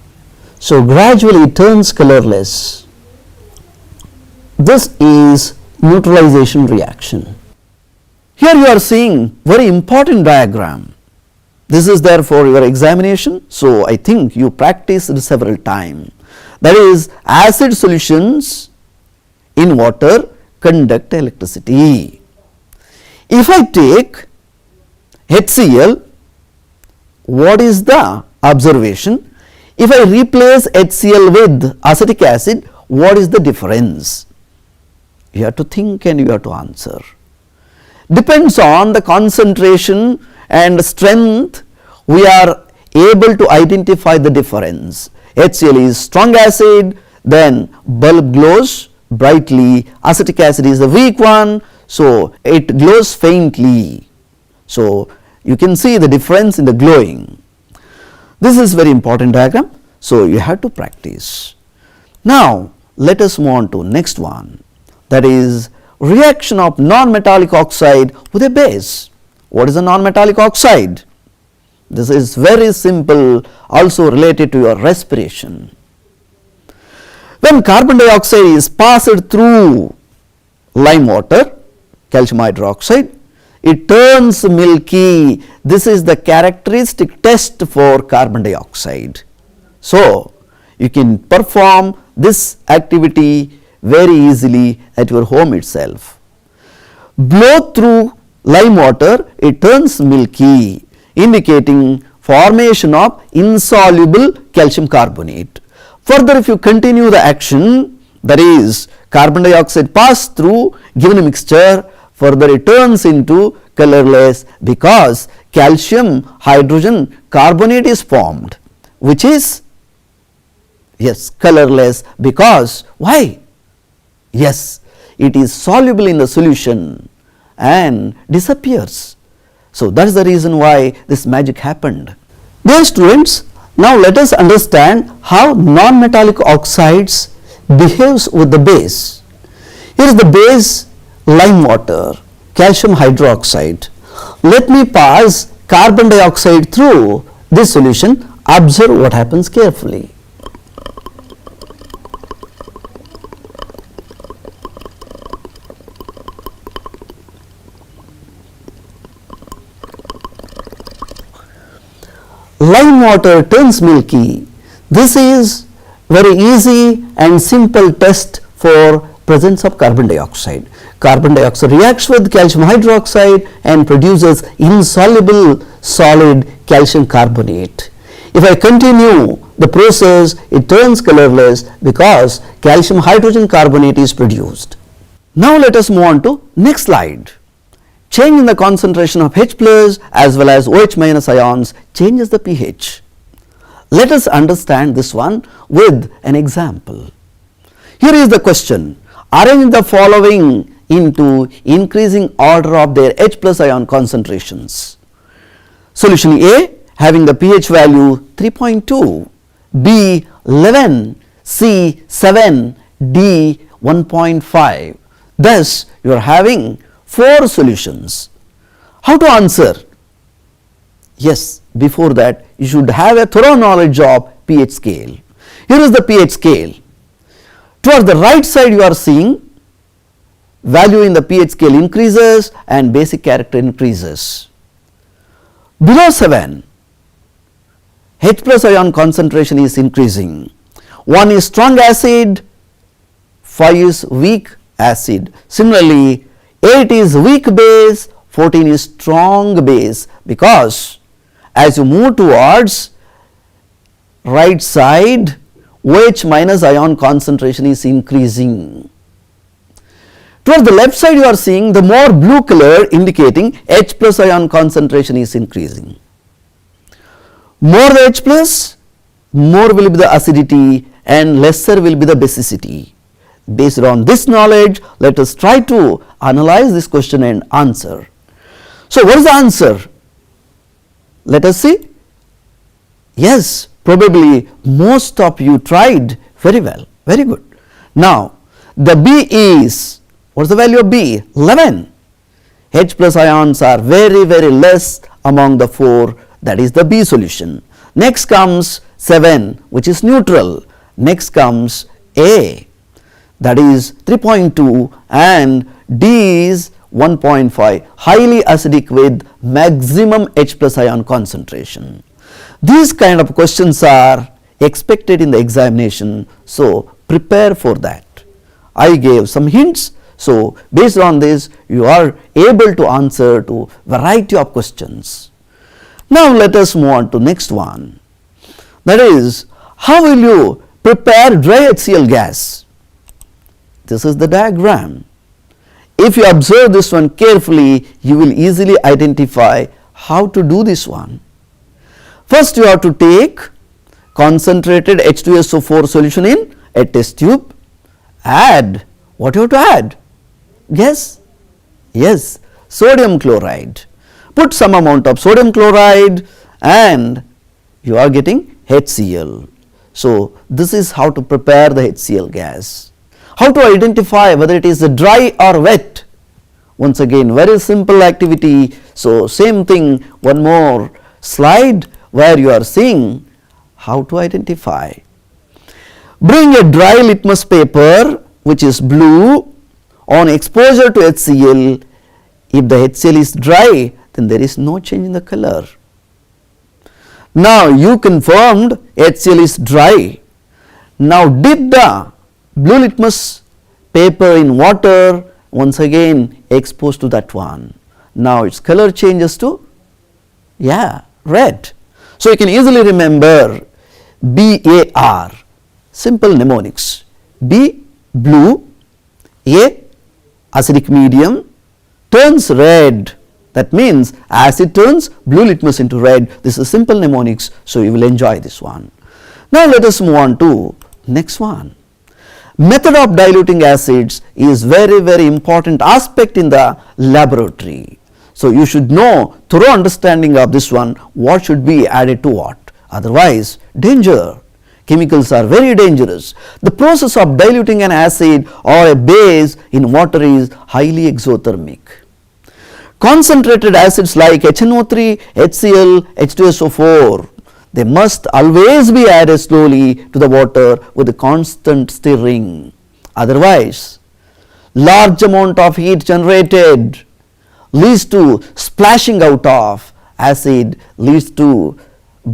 So gradually it turns colorless. This is neutralization reaction. Here you are seeing very important diagram. This is there for your examination, so I think you practiced several times. That is, acid solutions in water conduct electricity. If I take HCl, what is the observation? If I replace HCl with acetic acid, what is the difference? You have to think and you have to answer. Depends on the concentration and strength, we are able to identify the difference. HCl is strong acid, then bulb glows brightly, acetic acid is the weak one, so it glows faintly. So you can see the difference in the glowing. This is very important diagram, so you have to practice. Now let us move on to next one, that is reaction of non-metallic oxide with a base. What is a non-metallic oxide? This is very simple, also related to your respiration. When carbon dioxide is passed through lime water, calcium hydroxide, it turns milky. This is the characteristic test for carbon dioxide. So you can perform this activity very easily at your home itself. Blow through lime water, it turns milky, indicating formation of insoluble calcium carbonate. Further, if you continue the action, that is carbon dioxide passed through given mixture, further it turns into colorless because calcium hydrogen carbonate is formed, which is colorless because why? Yes, it is soluble in the solution and disappears. So that is the reason why this magic happened. Dear students, now let us understand how non-metallic oxides behaves with the base. Here is the base lime water, calcium hydroxide. Let me pass carbon dioxide through this solution. Observe what happens carefully. water turns milky. This is very easy and simple test for presence of carbon dioxide. Carbon dioxide reacts with calcium hydroxide and produces insoluble solid calcium carbonate. If I continue the process, it turns colorless because calcium hydrogen carbonate is produced. Now let us move on to next slide. Change in the concentration of H plus as well as OH minus ions changes the pH. Let us understand this one with an example. Here is the question. Arrange the following into increasing order of their H plus ion concentrations. Solution A having the pH value 3.2, B 11, C 7, D 1.5. Thus, you are having 4 solutions. How to answer? Yes, before that you should have a thorough knowledge of pH scale. Here is the pH scale. Towards the right side you are seeing value in the pH scale increases and basic character increases. Below 7, H plus ion concentration is increasing. 1 is strong acid, 5 is weak acid. Similarly, 8 is weak base, 14 is strong base, because as you move towards right side, OH minus ion concentration is increasing. Towards the left side you are seeing the more blue color indicating H plus ion concentration is increasing. More the H plus, more will be the acidity and lesser will be the basicity. Based on this knowledge, let us try to analyze this question and answer. So, what is the answer? Let us see. Yes, probably most of you tried very well, very good. Now, the B is, what is the value of B? 11. H plus ions are very, very less among the 4, that is the B solution. Next comes 7, which is neutral. Next comes A, that is 3.2, and D is 1.5, highly acidic with maximum H plus ion concentration. These kind of questions are expected in the examination, so prepare for that. I gave some hints, so based on this you are able to answer to variety of questions. Now let us move on to next one. That is, how will you prepare dry HCl gas? This is the diagram. If you observe this one carefully, you will easily identify how to do this one. First you have to take concentrated H2SO4 solution in a test tube, add, what you have to add? Guess? Yes, sodium chloride. Put some amount of sodium chloride and you are getting HCl. So, this is how to prepare the HCl gas. How to identify whether it is dry or wet? Once again, very simple activity. So, same thing, one more slide where you are seeing how to identify. Bring a dry litmus paper which is blue on exposure to HCl. If the HCl is dry, then there is no change in the color. Now, you confirmed HCl is dry. Now, dip the blue litmus paper in water, once again exposed to that one. Now, its color changes to, red. So, you can easily remember BAR, simple mnemonics. B, blue, A, acidic medium, turns red. That means acid turns blue litmus into red. This is simple mnemonics, so you will enjoy this one. Now, let us move on to next one. Method of diluting acids is very, very important aspect in the laboratory. So, you should know thorough understanding of this one, what should be added to what, otherwise danger. Chemicals are very dangerous. The process of diluting an acid or a base in water is highly exothermic. Concentrated acids like HNO3, HCl, H2SO4, they must always be added slowly to the water with a constant stirring. Otherwise, large amount of heat generated leads to splashing out of acid, leads to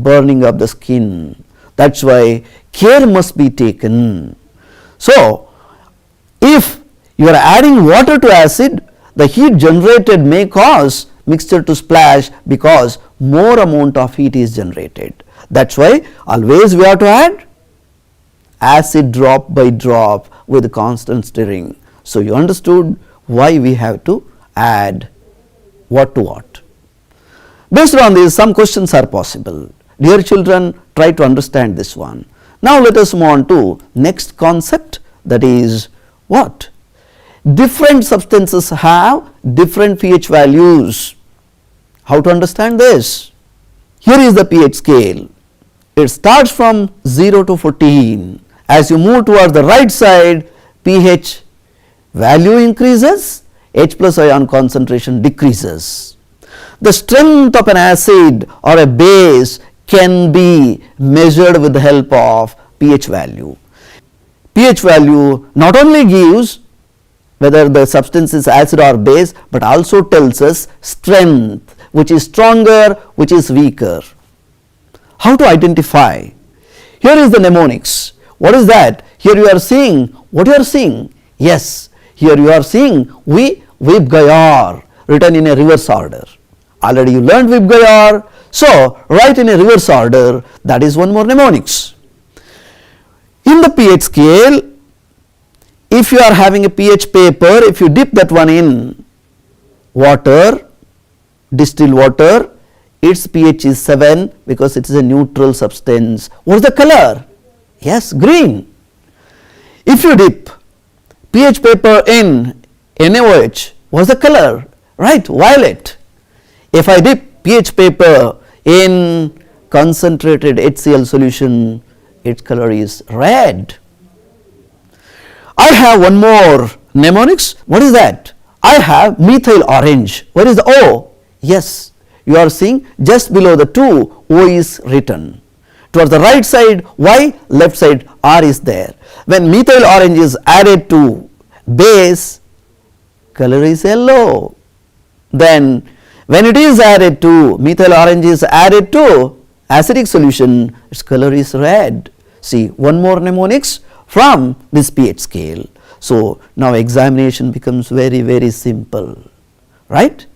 burning of the skin. That's why care must be taken. So, if you are adding water to acid, the heat generated may cause mixture to splash because more amount of heat is generated. That's why always we have to add acid drop by drop with constant stirring. So, you understood why we have to add what to what. Based on this, some questions are possible. Dear children, try to understand this one. Now, let us move on to next concept, that is what? Different substances have different pH values. How to understand this? Here is the pH scale. It starts from 0 to 14. As you move towards the right side, pH value increases, H plus ion concentration decreases. The strength of an acid or a base can be measured with the help of pH value. pH value not only gives whether the substance is acid or base, but also tells us strength, which is stronger, which is weaker. How to identify? Here is the mnemonics. What is that? Here you are seeing, what you are seeing? Yes, here you are seeing Vibgyor written in a reverse order. Already you learned Vibgyor, so write in a reverse order, that is one more mnemonics. In the pH scale, if you are having a pH paper, if you dip that one in water, distilled water, its pH is 7 because it is a neutral substance. What is the color? Yes, green. If you dip pH paper in NaOH, what is the color? Right, violet. If I dip pH paper in concentrated HCl solution, its color is red. I have one more mnemonics. What is that? I have methyl orange. Where is the O? Yes, you are seeing just below the 2, O is written. Towards the right side Y, left side R is there. When methyl orange is added to base, color is yellow. Then when it is added to, methyl orange is added to acidic solution, its color is red. See, one more mnemonics from this pH scale. So, now examination becomes very simple, right?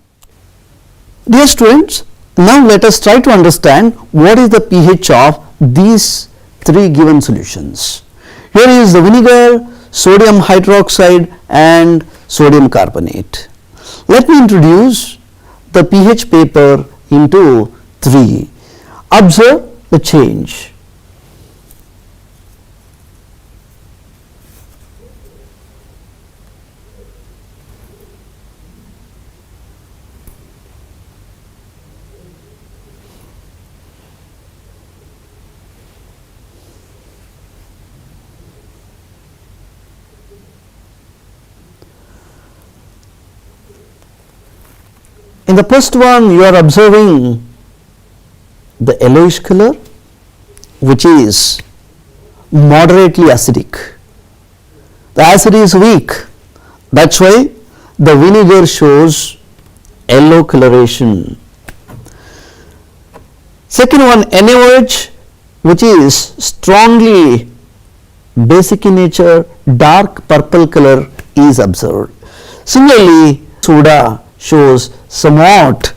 Dear students, now let us try to understand what is the pH of these 3 given solutions. Here is the vinegar, sodium hydroxide and sodium carbonate. Let me introduce the pH paper into 3. Observe the change. In the first one, you are observing the yellowish color, which is moderately acidic. The acid is weak, that's why the vinegar shows yellow coloration. Second one, NaOH, which is strongly basic in nature, dark purple color is observed. Similarly, soda shows somewhat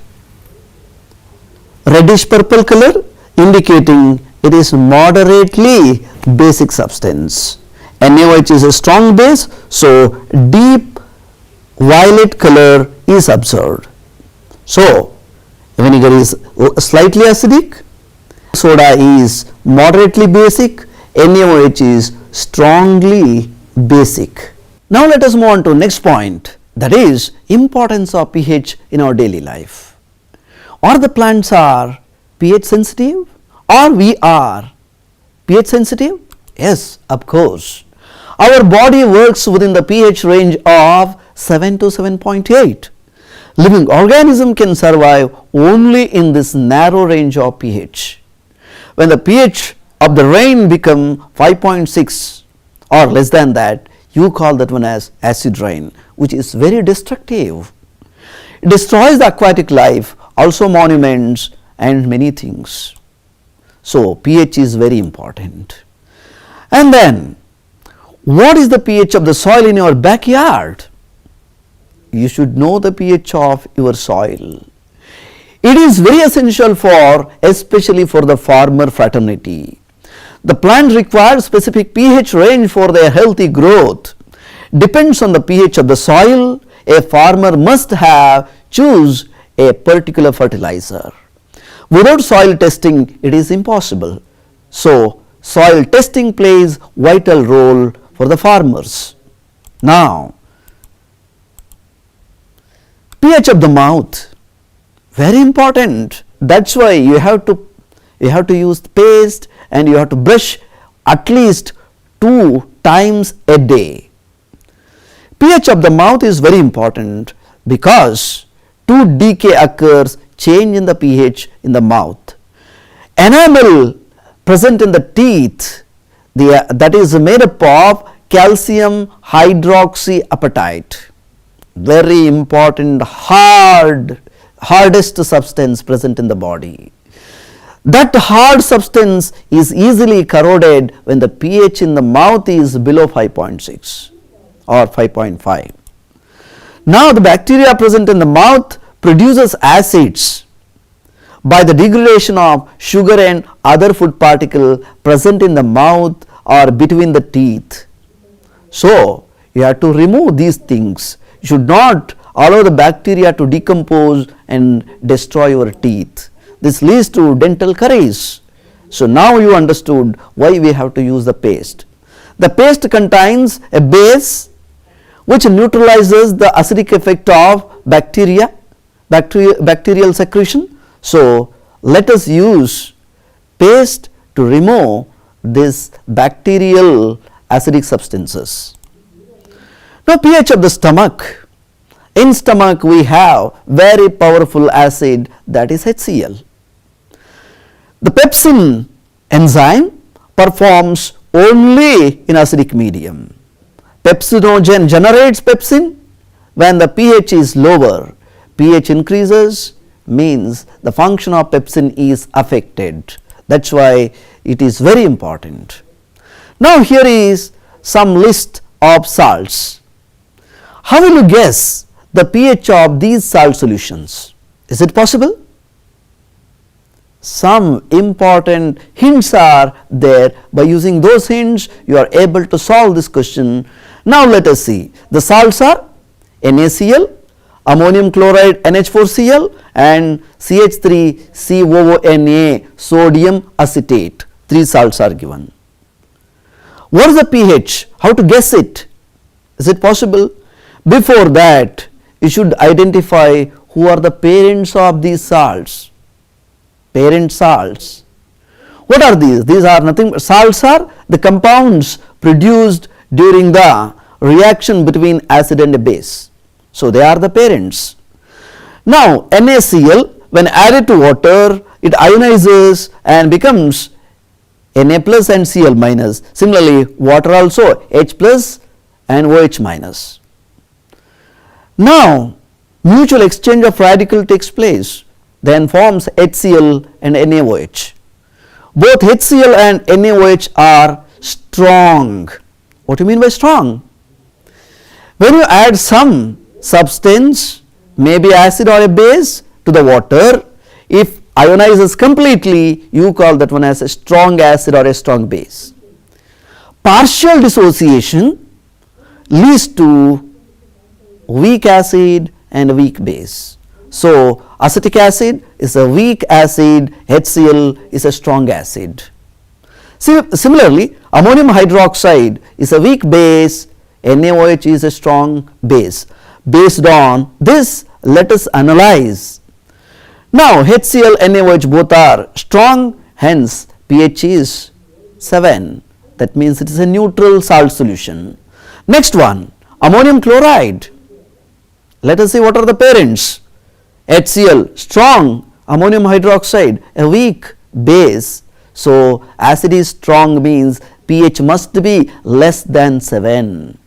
reddish purple color, indicating it is moderately basic substance. NaOH is a strong base, so deep violet color is observed. So, vinegar is slightly acidic, soda is moderately basic, NaOH is strongly basic. Now, let us move on to next point, that is importance of pH in our daily life. Or the plants are pH sensitive, or we are pH sensitive? Yes, of course. Our body works within the pH range of 7 to 7.8. Living organism can survive only in this narrow range of pH. When the pH of the rain become 5.6 or less than that, you call that one as acid rain, which is very destructive. It destroys the aquatic life, also monuments and many things. So, pH is very important. And then, what is the pH of the soil in your backyard? You should know the pH of your soil. It is very essential for, especially for the farmer fraternity. The plant requires specific pH range for their healthy growth. Depends on the pH of the soil, a farmer must choose a particular fertilizer. Without soil testing, it is impossible. So, soil testing plays vital role for the farmers. Now, pH of the mouth, very important. That's why you have to use paste and you have to brush at least 2 times a day. pH of the mouth is very important because tooth decay occurs, change in the pH in the mouth. Enamel present in the teeth, that is made up of calcium hydroxyapatite, very important, hardest substance present in the body. That hard substance is easily corroded when the pH in the mouth is below 5.6 or 5.5. Now, the bacteria present in the mouth produces acids by the degradation of sugar and other food particle present in the mouth or between the teeth. So, you have to remove these things. You should not allow the bacteria to decompose and destroy your teeth. This leads to dental caries. So, now you understood why we have to use the paste. The paste contains a base which neutralizes the acidic effect of bacterial secretion. So, let us use paste to remove this bacterial acidic substances. Now, pH of the stomach. In stomach we have very powerful acid, that is HCl. The pepsin enzyme performs only in acidic medium. Pepsinogen generates pepsin when the pH is lower. pH increases means the function of pepsin is affected. That is why it is very important. Now, here is some list of salts. How will you guess the pH of these salt solutions? Is it possible? Some important hints are there. By using those hints, you are able to solve this question. Now, let us see. The salts are NaCl, ammonium chloride NH4Cl and CH3COONA, sodium acetate. 3 salts are given. What is the pH? How to guess it? Is it possible? Before that, you should identify who are the parents of these salts. Parent salts. What are these? These are nothing but salts are the compounds produced during the reaction between acid and a base. So, they are the parents. Now, NaCl when added to water, it ionizes and becomes Na plus and Cl minus. Similarly, water also H plus and OH minus. Now, mutual exchange of radical takes place, then forms HCl and NaOH. Both HCl and NaOH are strong. What do you mean by strong? When you add some substance, maybe acid or a base, to the water, if ionizes completely, you call that one as a strong acid or a strong base. Partial dissociation leads to weak acid and weak base. So, acetic acid is a weak acid, HCl is a strong acid. Similarly, ammonium hydroxide is a weak base, NaOH is a strong base. Based on this, let us analyze. Now, HCl, NaOH both are strong, hence pH is 7. That means it is a neutral salt solution. Next one, ammonium chloride. Let us see what are the parents. HCl strong, ammonium hydroxide a weak base. So, acid is strong means pH must be less than 7.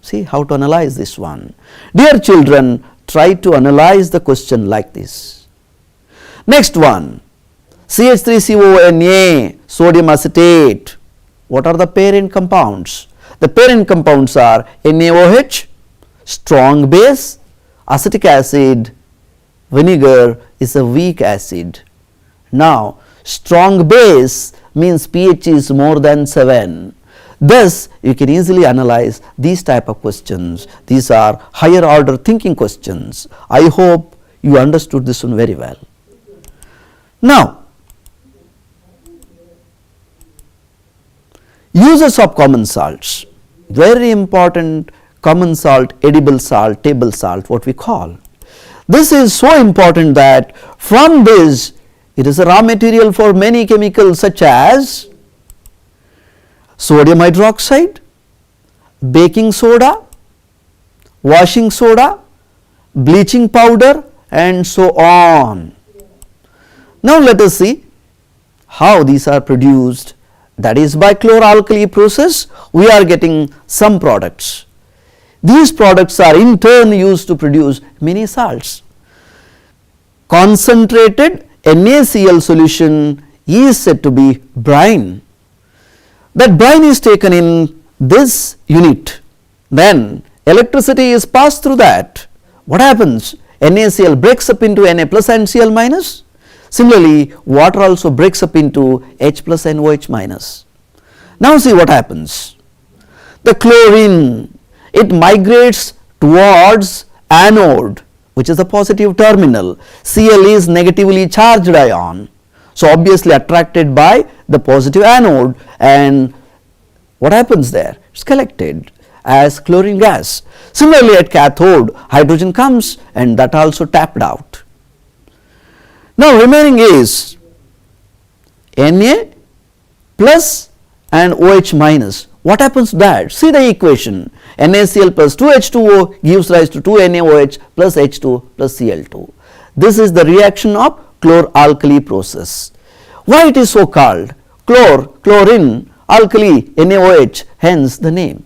See how to analyze this one. Dear children, try to analyze the question like this. Next one, CH3CONA, sodium acetate. What are the parent compounds? The parent compounds are NaOH, strong base, acetic acid, vinegar is a weak acid. Now, strong base means pH is more than 7. Thus, you can easily analyze these type of questions. These are higher order thinking questions. I hope you understood this one very well. Now, uses of common salts. Very important, common salt, edible salt, table salt, what we call. This is so important that from this, it is a raw material for many chemicals such as sodium hydroxide, baking soda, washing soda, bleaching powder, and so on. Now, let us see how these are produced. That is, by chloralkali process, we are getting some products. These products are in turn used to produce many salts. Concentrated NaCl solution is said to be brine. That brine is taken in this unit. Then electricity is passed through that. What happens? NaCl breaks up into Na plus and Cl minus. Similarly, water also breaks up into H plus and OH minus. Now see what happens. The chlorine, it migrates towards anode, which is the positive terminal. Cl is negatively charged ion. So obviously attracted by the positive anode, and what happens there? It's collected as chlorine gas. Similarly, at cathode, hydrogen comes and that also tapped out. Now remaining is Na plus and OH minus. What happens to that? See the equation. NaCl plus 2H2O gives rise to 2NaOH plus H2 plus Cl2. This is the reaction of chloralkali process. Why it is so called? Chlorine, alkali, NaOH, hence the name.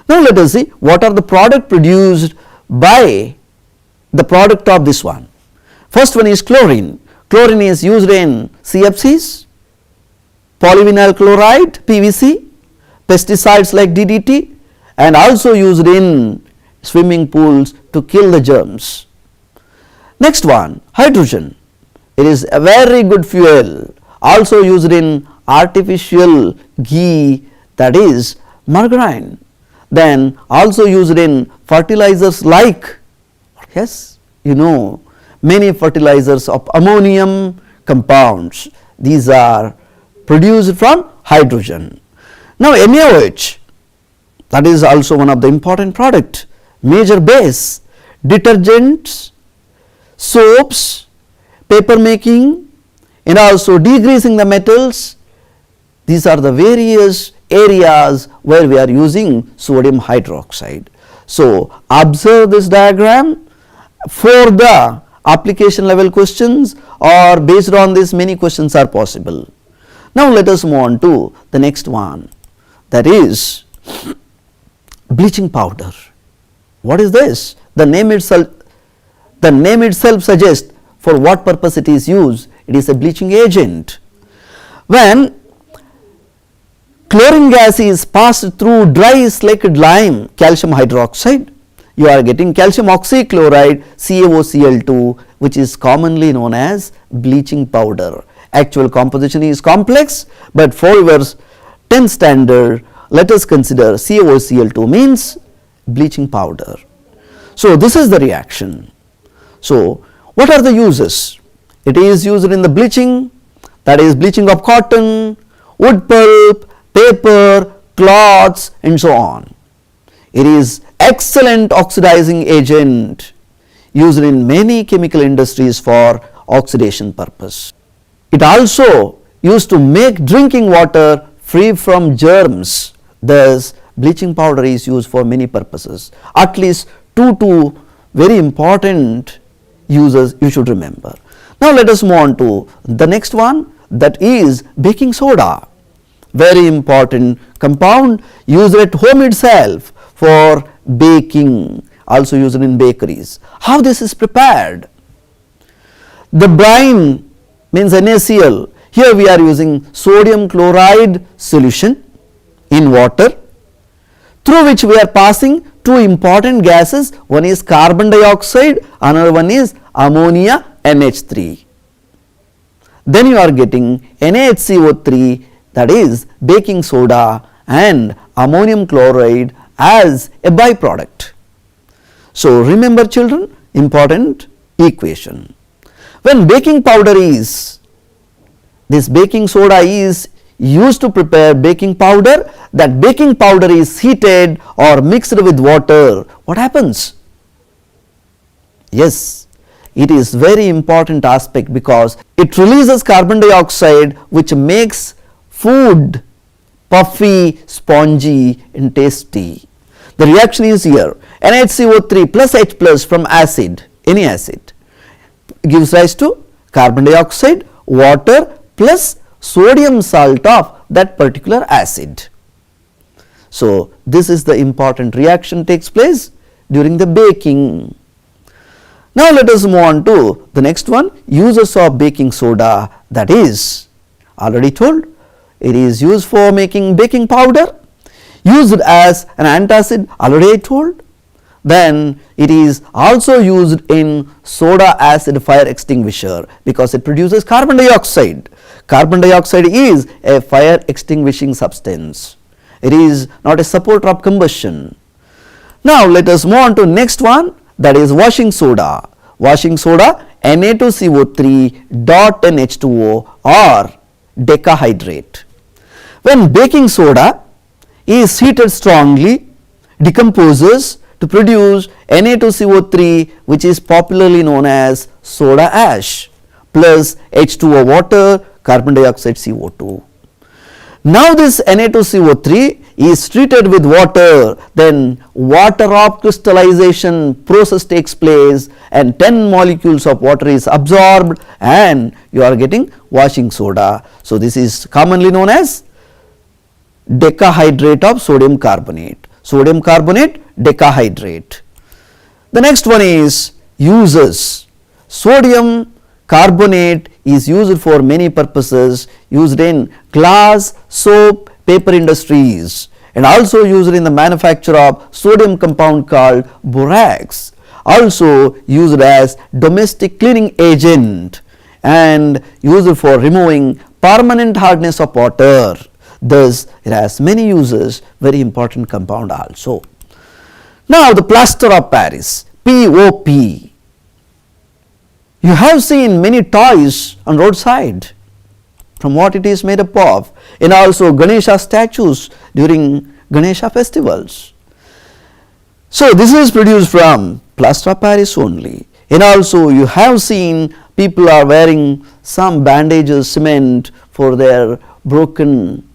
Now let us see what are the product produced by the product of this one. First one is chlorine. Chlorine is used in CFCs, polyvinyl chloride, PVC, pesticides like DDT, and also used in swimming pools to kill the germs. Next one, hydrogen. It is a very good fuel, also used in artificial ghee, that is margarine. Then also used in fertilizers like, yes, you know, many fertilizers of ammonium compounds. These are produced from hydrogen. Now NaOH, that is also one of the important product, major base, detergents, soaps, paper making, and also degreasing the metals. These are the various areas where we are using sodium hydroxide. So observe this diagram for the application level questions, or based on this many questions are possible. Now let us move on to the next one, that is bleaching powder. What is this? The name itself suggests for what purpose it is used. It is a bleaching agent. When chlorine gas is passed through dry slaked lime, calcium hydroxide, you are getting calcium oxychloride, CaOCl2, which is commonly known as bleaching powder. Actual composition is complex, but for your 10th standard, let us consider CaOCl2 means bleaching powder. So this is the reaction. So what are the uses? It is used in the bleaching, that is bleaching of cotton, wood pulp, paper, cloths, and so on. It is excellent oxidizing agent used in many chemical industries for oxidation purpose. It also used to make drinking water free from germs. Thus, bleaching powder is used for many purposes. At least two very important uses you should remember. Now let us move on to the next one, that is baking soda. Very important compound used at home itself for baking, also used in bakeries. How this is prepared? The brine means NaCl. Here we are using sodium chloride solution in water, through which we are passing two important gases. One is carbon dioxide, another one is ammonia NH3. Then you are getting NaHCO3, that is baking soda, and ammonium chloride as a byproduct. So remember children, important equation. When baking powder is, this baking soda is used to prepare baking powder, that baking powder is heated or mixed with water, what happens? Yes, it is very important aspect because it releases carbon dioxide, which makes food puffy, spongy and tasty. The reaction is here, NaHCO3 plus H plus from acid, any acid, gives rise to carbon dioxide, water plus sodium salt of that particular acid. So this is the important reaction takes place during the baking. Now let us move on to the next one, uses of baking soda, that is already told, it is used for making baking powder, used as an antacid, already I told. Then it is also used in soda acid fire extinguisher because it produces carbon dioxide. Carbon dioxide is a fire extinguishing substance. It is not a supporter of combustion. Now let us move on to next one, that is washing soda. Washing soda, Na2CO3 dot and H2O or decahydrate. When baking soda is heated strongly, decomposes to produce Na2CO3, which is popularly known as soda ash, plus H2O water, carbon dioxide CO2. Now this Na2CO3 is treated with water, then water of crystallization process takes place and 10 molecules of water is absorbed and you are getting washing soda. So this is commonly known as decahydrate of sodium carbonate. Sodium carbonate, decahydrate. The next one is uses. Sodium carbonate is used for many purposes, used in glass, soap, paper industries, and also used in the manufacture of sodium compound called borax, also used as domestic cleaning agent and used for removing permanent hardness of water. Thus it has many uses, very important compound also. Now the plaster of Paris, POP. You have seen many toys on roadside, from what it is made up of, and also Ganesha statues during Ganesha festivals. So this is produced from plaster of Paris only, and also you have seen people are wearing some bandages, cement for their broken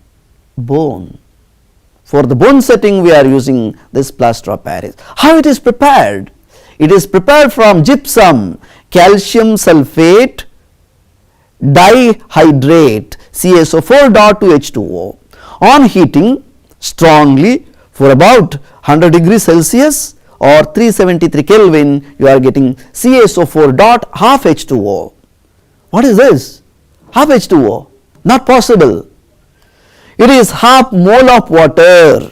bone. For the bone setting we are using this plaster of Paris. How it is prepared? It is prepared from gypsum, calcium sulfate, dihydrate, CaSO4 dot to H2O. On heating strongly for about 100 degrees Celsius or 373 Kelvin, you are getting CaSO4 dot half H2O. What is this? Half H2O? Not possible. It is half mole of water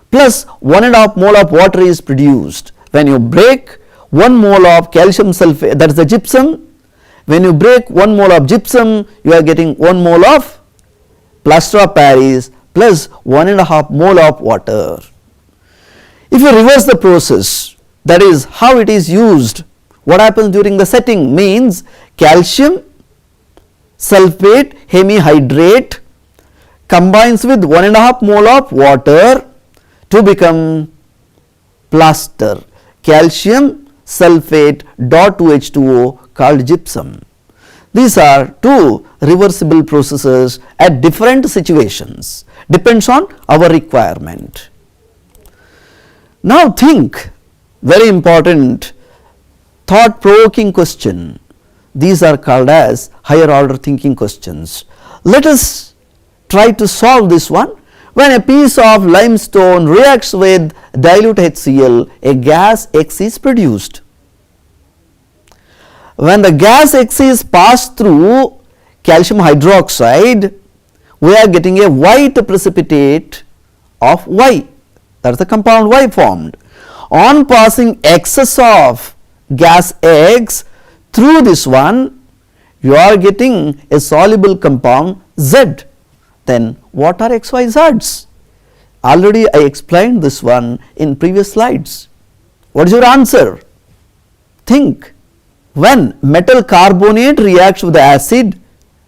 plus 1.5 mole of water is produced. When you break 1 mole of calcium sulfate, that is the gypsum, when you break 1 mole of gypsum, you are getting 1 mole of plaster of Paris plus 1.5 mole of water. If you reverse the process, that is how it is used, what happens during the setting means calcium sulfate hemihydrate combines with 1.5 mole of water to become plaster, calcium sulfate dot to H2O called gypsum. These are two reversible processes at different situations, depends on our requirement. Now think, very important thought provoking question. These are called as higher order thinking questions. Let us try to solve this one. When a piece of limestone reacts with dilute HCl, a gas X is produced. when the gas X is passed through calcium hydroxide, we are getting a white precipitate of Y. That is the compound Y formed. On passing excess of gas X through this one, you are getting a soluble compound Z. Then what are XYZs? Already I explained this one in previous slides. What is your answer? Think. When metal carbonate reacts with the acid,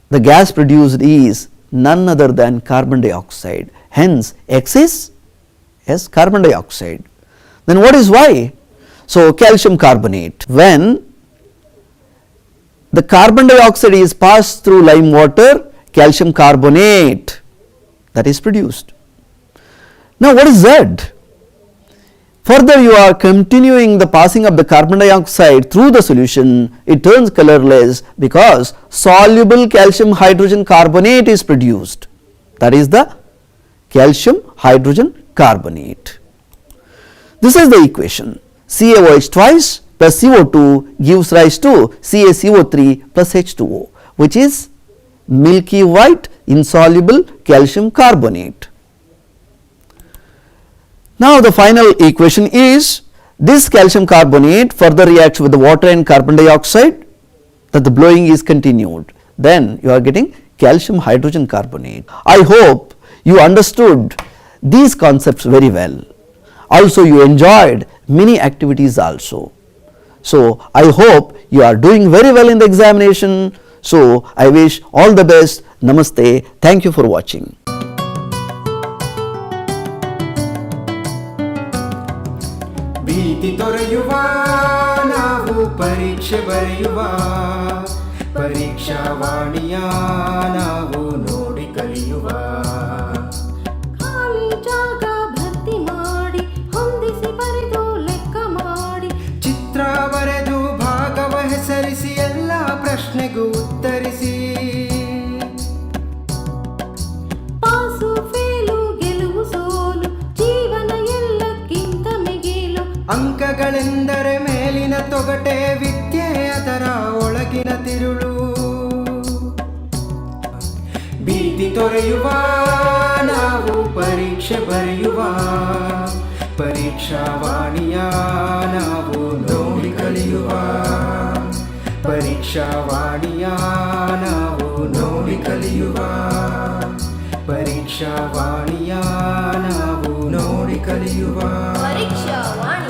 the gas produced is none other than carbon dioxide. Hence, X is yes, carbon dioxide. Then what is Y? So, calcium carbonate. When the carbon dioxide is passed through lime water, calcium carbonate that is produced. Now, what is Z? Further, you are continuing the passing of the carbon dioxide through the solution, it turns colorless because soluble calcium hydrogen carbonate is produced. That is the calcium hydrogen carbonate. This is the equation. CaOH twice plus CO2 gives rise to CaCO3 plus H2O, which is milky white insoluble calcium carbonate. Now, the final equation is this calcium carbonate further reacts with the water and carbon dioxide, that the blowing is continued. Then you are getting calcium hydrogen carbonate. I hope you understood these concepts very well. Also, you enjoyed many activities also. So, I hope you are doing very well in the examination. So, I wish all the best. Namaste. Thank you for watching. ಭೀತಿ ತೊರೆಯುವ ನಾವು ಪರೀಕ್ಷೆ ಬರೆಯುವ ಪರೀಕ್ಷಾವಾಣಿಯ ನಾವು ನೋಡಿ ಕಲಿಯುವ ಖಾಲಿ ಜಾಗ ಭರ್ತಿ ಮಾಡಿ ಹೊಂದಿಸಿ ಬರೆದು ಲೆಕ್ಕ ಮಾಡಿ ಚಿತ್ರ ಬರೆದು ಭಾಗವ ಹೆಸರಿಸಿ ಎಲ್ಲ ಪ್ರಶ್ನೆಗೂ ಉತ್ತರಿಸಿ ಪಾಸು ಫೇಲು ಗೆಲುವು ಸೋಲು ಜೀವನ ಎಲ್ಲಕ್ಕಿಂತ ಮಿಗಿಲು ಅಂಕಗಳೆಂದರೆ ಮೇಲಿನ ತೊಗಟೆ ವಿದ್ಯೆ ಅದರ ಒಳಗಿನ ತಿರುಳು ಭೀತಿ ತೊರೆಯುವ ನಾವು ಪರೀಕ್ಷೆ ಬರೆಯುವ ಪರೀಕ್ಷಾವಾಣಿಯ ನಾವು ನೋಡಿ ಕಲಿಯುವ ಪರೀಕ್ಷಾವಾಣಿಯ ನಾವು ನೋಡಿ ಕಲಿಯುವ ಪರೀಕ್ಷಾವಾಣಿಯ ನಾವು ನೋಡಿ ಕಲಿಯುವ ಪರೀಕ್ಷಾವಾಣಿ